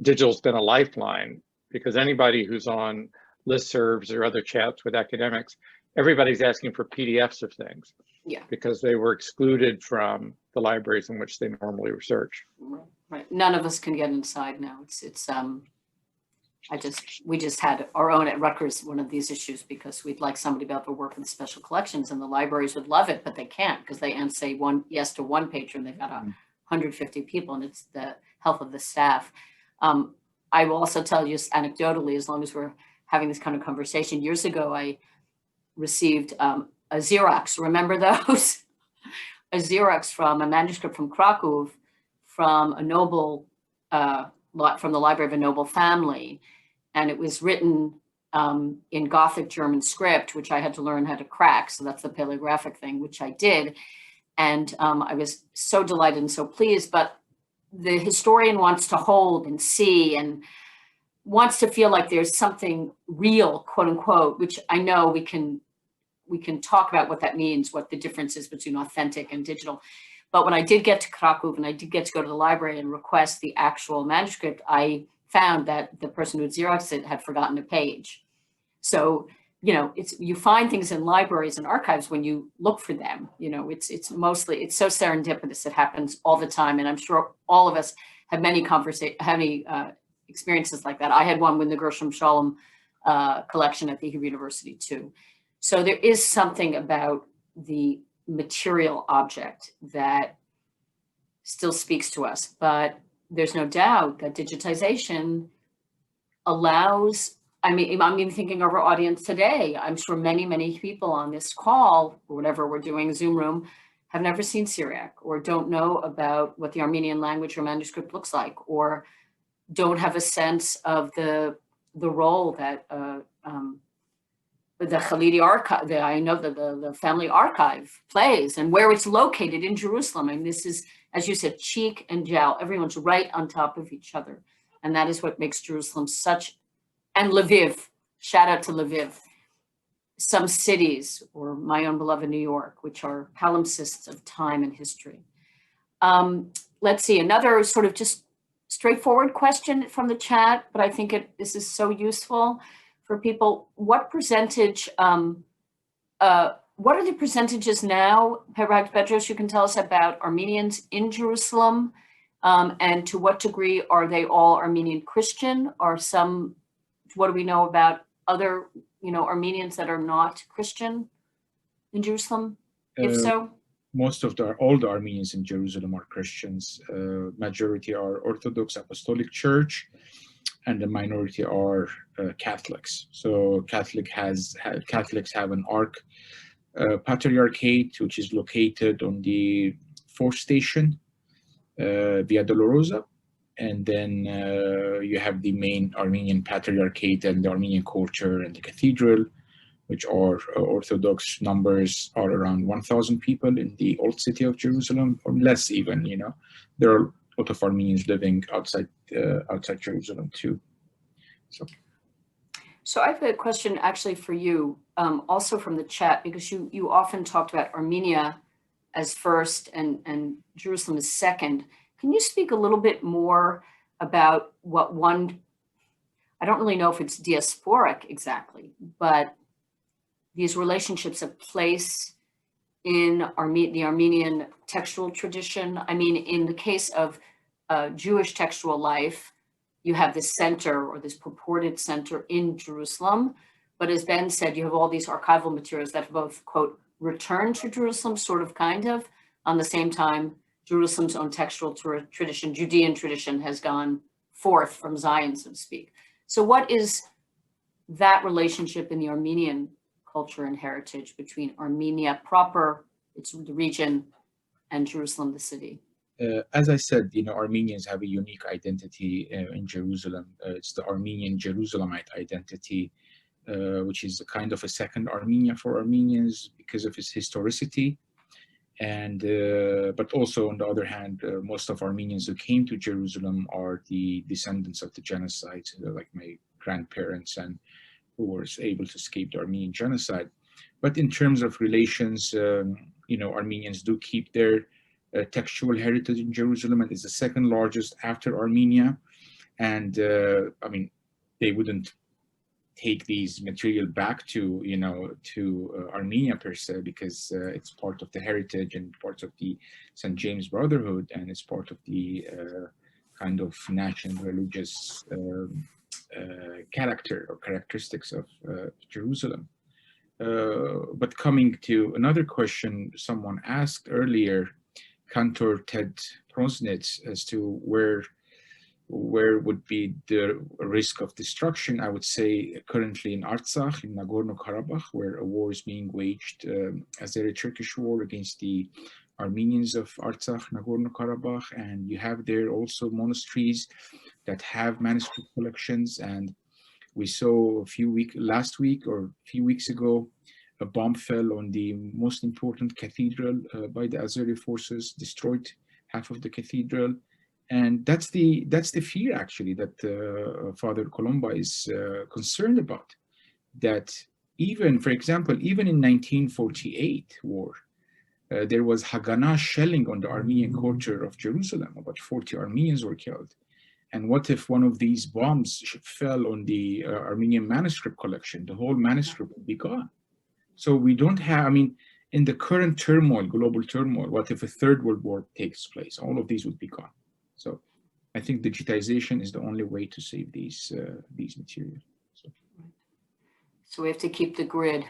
digital's been a lifeline, because anybody who's on listservs or other chats with academics, everybody's asking for PDFs of things. Yeah. Because they were excluded from the libraries in which they normally research. Right. None of us can get inside now. We just had our own at Rutgers, one of these issues, because we'd like somebody to be able to work with special collections, and the libraries would love it, but they can't, because they say yes to one patron, they've got 150 people, and it's the health of the staff. I will also tell you anecdotally, as long as we're having this kind of conversation, years ago, I received a Xerox, remember those? A Xerox from a manuscript from Krakow, from a noble, from the library of a noble family. And it was written in Gothic German script, which I had to learn how to crack. So that's the paleographic thing, which I did. And I was so delighted and so pleased, but the historian wants to hold and see and wants to feel like there's something real, quote unquote, which I know we can talk about what that means, what the difference is between authentic and digital. But when I did get to Krakow and I did get to go to the library and request the actual manuscript, I found that the person who had Xeroxed it had forgotten a page. So, you know, you find things in libraries and archives when you look for them. You know, it's so serendipitous. It happens all the time. And I'm sure all of us have many experiences like that. I had one with the Gershom Scholem collection at the Hebrew University too. So there is something about the material object that still speaks to us, but there's no doubt that digitization allows, I'm even thinking of our audience today. I'm sure many, many people on this call, or whatever we're doing, Zoom room, have never seen Syriac, or don't know about what the Armenian language or manuscript looks like, or don't have a sense of the role that the Khalidi archive, I know that the family archive plays, and where it's located in Jerusalem. And this is, as you said, cheek and jowl. Everyone's right on top of each other. And that is what makes Jerusalem such, and Lviv, shout out to Lviv. Some cities, or my own beloved New York, which are palimpsests of time and history. Let's see, another sort of just straightforward question from the chat, but I think this is so useful for people. What percentage, what are the percentages now, perhaps Bedros, you can tell us about Armenians in Jerusalem, and to what degree are they all Armenian Christian, or some, what do we know about other, Armenians that are not Christian in Jerusalem, if so? Most of all the Armenians in Jerusalem are Christians. Majority are Orthodox Apostolic Church, and the minority are Catholics. So Catholics have an arc Patriarchate, which is located on the 4th station, Via Dolorosa. And then you have the main Armenian Patriarchate and the Armenian culture and the cathedral, which are Orthodox numbers are around 1,000 people in the old city of Jerusalem, or less even, you know. There are a lot of Armenians living outside Jerusalem too. So I have a question actually for you, also from the chat, because you often talked about Armenia as first and Jerusalem as second. Can you speak a little bit more about what I don't really know if it's diasporic exactly, but these relationships of place in the Armenian textual tradition? I mean, in the case of Jewish textual life, you have this center or this purported center in Jerusalem, but as Ben said, you have all these archival materials that have both, quote, returned to Jerusalem, sort of, kind of. On the same time, Jerusalem's own textual tradition, Judean tradition, has gone forth from Zion, so to speak. So what is that relationship in the Armenian culture and heritage between Armenia proper, it's the region, and Jerusalem, the city? As I said, you know, Armenians have a unique identity in Jerusalem. It's the Armenian Jerusalemite identity, which is a kind of a second Armenia for Armenians because of its historicity. And but also, on the other hand, most of Armenians who came to Jerusalem are the descendants of the genocide, like my grandparents, and who were able to escape the Armenian genocide. But in terms of relations, you know, Armenians do keep their textual heritage in Jerusalem, and is the second largest after Armenia. And I mean, they wouldn't take these material back to, you know, to Armenia per se, because it's part of the heritage and part of the St. James Brotherhood, and it's part of the kind of national religious character or characteristics of Jerusalem. But coming to another question someone asked earlier, Cantor Ted Prosnitz, as to where would be the risk of destruction, I would say currently in Artsakh, in Nagorno-Karabakh, where a war is being waged, as a Turkish war against the Armenians of Artsakh, Nagorno-Karabakh, and you have there also monasteries that have manuscript collections. And we saw last week or a few weeks ago, a bomb fell on the most important cathedral by the Azeri forces, destroyed half of the cathedral. And that's the fear, actually, that Father Colomba is concerned about. That even, for example, even in 1948 war, there was Haganah shelling on the Armenian culture of Jerusalem. About 40 Armenians were killed. And what if one of these bombs fell on the Armenian manuscript collection? The whole manuscript would be gone. So we don't have, I mean, in the current turmoil, global turmoil, what if a third world war takes place? All of these would be gone. So I think digitization is the only way to save these materials. So we have to keep the grid,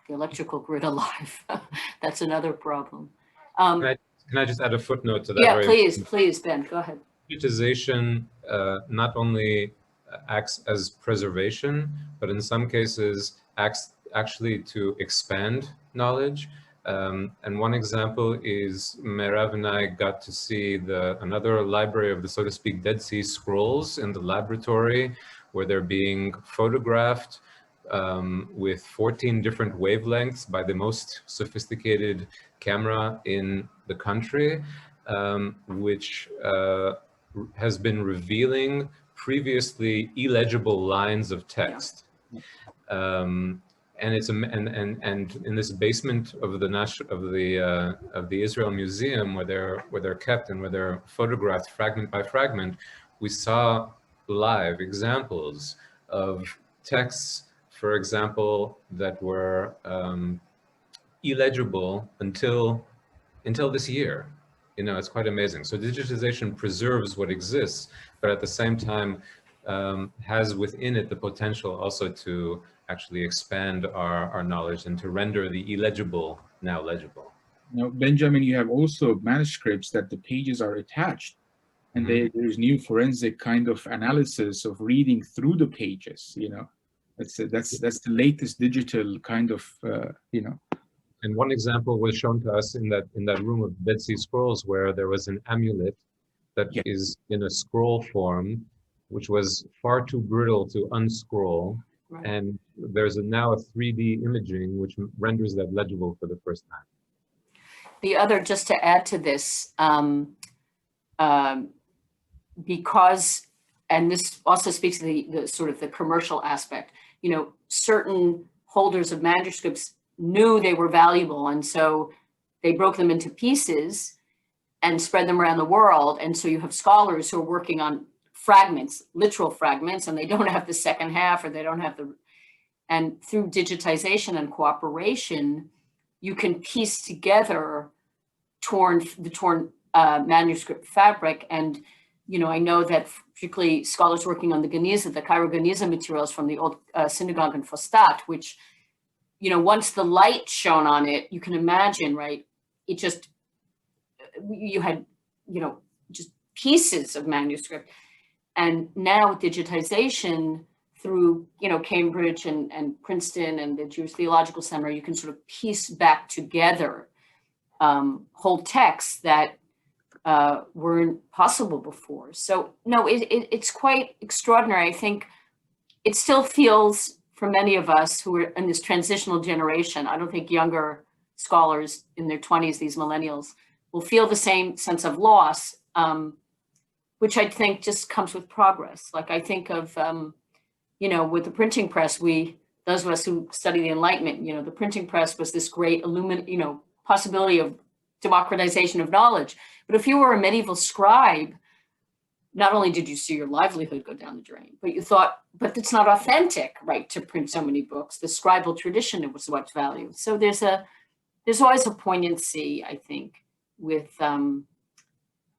the electrical grid, alive. That's another problem. Can I just add a footnote to that? Yeah, please, Ben, go ahead. Digitization not only acts as preservation, but in some cases acts actually to expand knowledge. And one example is Merav and I got to see another library of the, so to speak, Dead Sea Scrolls in the laboratory, where they're being photographed with 14 different wavelengths by the most sophisticated camera in the country, which has been revealing previously illegible lines of text. And it's and in this basement of the Israel Museum, where they're kept and where they're photographed fragment by fragment, we saw live examples of texts, for example, that were illegible until this year. You know, it's quite amazing. So digitization preserves what exists, but at the same time has within it the potential also to actually expand our knowledge and to render the illegible now legible. Now, Benjamin, you have also manuscripts that the pages are attached, and there's new forensic kind of analysis of reading through the pages. You know, that's the latest digital kind of you know, And one example was shown to us in that room of Dead Sea Scrolls, where there was an amulet that Yeah. is in a scroll form, which was far too brittle to unscroll. Right. And there's now a 3D imaging which renders that legible for the first time. The other, just to add to this, because, and this also speaks to the sort of the commercial aspect, you know, certain holders of manuscripts knew they were valuable, and so they broke them into pieces and spread them around the world. And so you have scholars who are working on fragments, literal fragments, and they don't have the second half, or they don't have the, and through digitization and cooperation, you can piece together the torn manuscript fabric. And, you know, I know that particularly scholars working on the Geniza, the Cairo Geniza materials from the old synagogue in Fostat, which, you know, once the light shone on it, you can imagine, right? It just, you had, you know, just pieces of manuscript. And now with digitization through, you know, Cambridge and Princeton and the Jewish Theological Center, you can sort of piece back together whole texts that weren't possible before. So no, it's quite extraordinary. I think it still feels, for many of us who are in this transitional generation, I don't think younger scholars in their 20s, these millennials, will feel the same sense of loss, which I think just comes with progress. Like I think of, you know, with the printing press, those of us who study the Enlightenment, you know, the printing press was this great possibility of democratization of knowledge. But if you were a medieval scribe, not only did you see your livelihood go down the drain, but you thought, but it's not authentic, right, to print so many books. The scribal tradition was what's valued. So there's always a poignancy, I think, with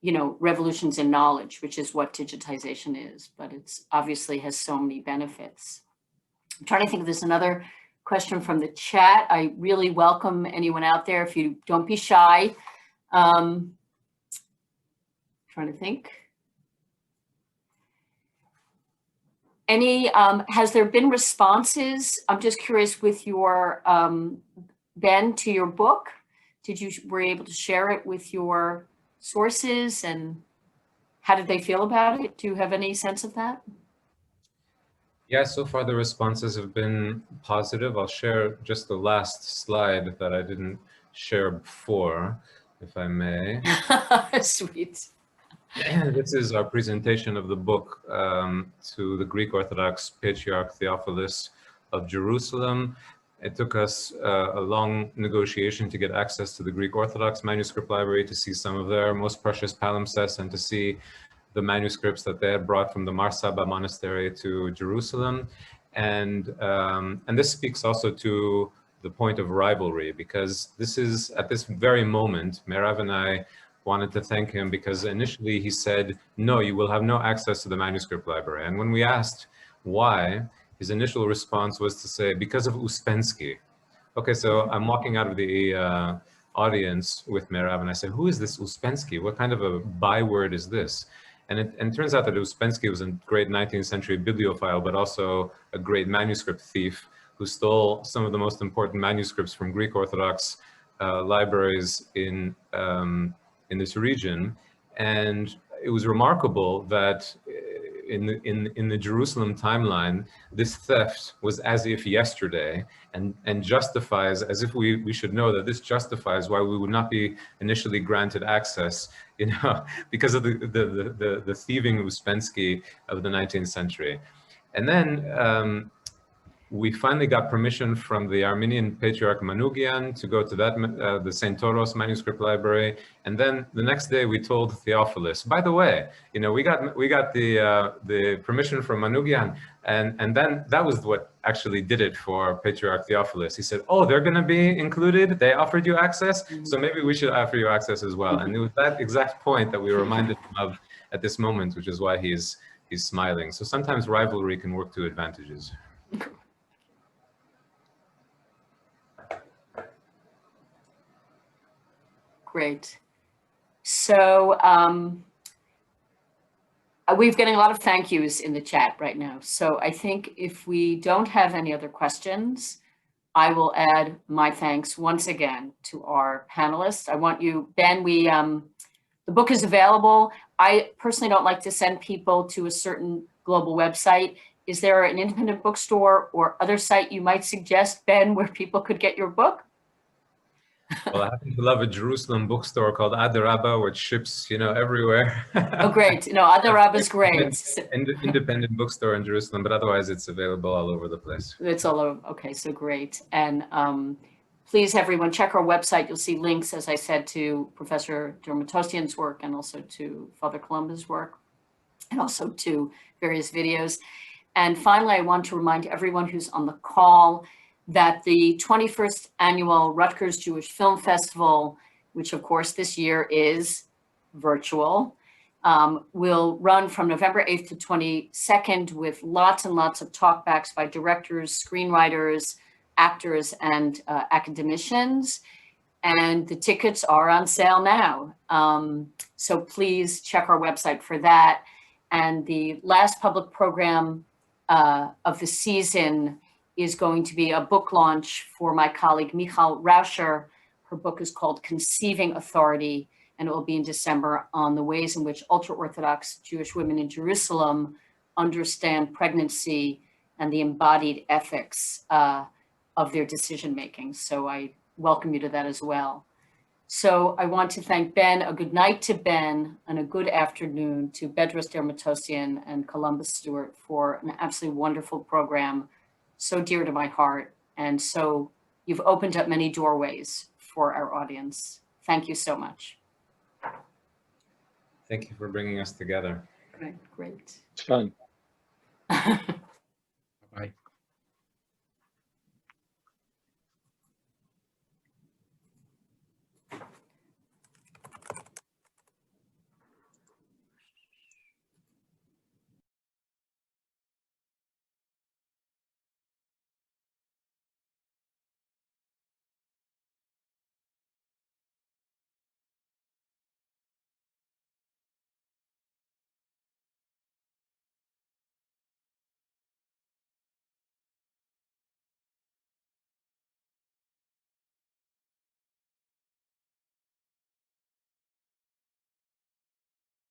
you know, revolutions in knowledge, which is what digitization is, but it's obviously has so many benefits. I'm trying to think if there's another question from the chat. I really welcome anyone out there. If you don't be shy. Trying to think. Any, has there been responses? I'm just curious with your, Ben, to your book. Were you able to share it with your sources, and how did they feel about it? Do you have any sense of that? Yeah, so far the responses have been positive. I'll share just the last slide that I didn't share before, if I may. Sweet. This is our presentation of the book to the Greek Orthodox Patriarch Theophilus of Jerusalem. It took us a long negotiation to get access to the Greek Orthodox manuscript library, to see some of their most precious palimpsests, and to see the manuscripts that they had brought from the Mar Saba monastery to Jerusalem. And this speaks also to the point of rivalry, because this is, at this very moment, Meirav and I wanted to thank him, because initially he said, no, you will have no access to the manuscript library. And when we asked why, his initial response was to say, because of Uspensky. Okay, so I'm walking out of the audience with Meirav, and I said, who is this Uspensky? What kind of a byword is this? And it turns out that Uspensky was a great 19th century bibliophile, but also a great manuscript thief who stole some of the most important manuscripts from Greek Orthodox libraries in this region. And it was remarkable that in the Jerusalem timeline, this theft was as if yesterday, and justifies, as if we should know that this justifies why we would not be initially granted access, you know, because of the thieving Uspensky of the 19th century. And then we finally got permission from the Armenian Patriarch Manukyan to go to that, the St. TOROS manuscript library. And then the next day we told Theophilus, by the way, you know, we got the permission from Manukyan, and then that was what actually did it for Patriarch Theophilus. He said, oh, they're gonna be included? They offered you access? So maybe we should offer you access as well. And it was that exact point that we were reminded of at this moment, which is why he's smiling. So sometimes rivalry can work to advantages. Great. So we're getting a lot of thank yous in the chat right now. So I think if we don't have any other questions, I will add my thanks once again to our panelists. I want you, Ben, the book is available. I personally don't like to send people to a certain global website. Is there an independent bookstore or other site you might suggest, Ben, where people could get your book? Well, I happen to love a Jerusalem bookstore called Adarabba, which ships, everywhere. Oh, great. No, Adarabba is great. Independent bookstore in Jerusalem, but otherwise it's available all over the place. It's all over. Okay, so great. And please, everyone, check our website. You'll see links, as I said, to Professor Dermatosian's work and also to Father Columba's work and also to various videos. And finally, I want to remind everyone who's on the call that the 21st annual Rutgers Jewish Film Festival, which of course this year is virtual, will run from November 8th to 22nd with lots and lots of talkbacks by directors, screenwriters, actors, and academicians. And the tickets are on sale now. So please check our website for that. And the last public program of the season is going to be a book launch for my colleague Michal Rauscher. Her book is called Conceiving Authority, and it will be in December on the ways in which ultra-Orthodox Jewish women in Jerusalem understand pregnancy and the embodied ethics of their decision-making. So I welcome you to that as well. So I want to thank Ben, a good night to Ben, and a good afternoon to Bedros Dermatosian and Columbus Stewart for an absolutely wonderful program, so dear to my heart. And so you've opened up many doorways for our audience. Thank you so much. Thank you for bringing us together. Great. It's fun.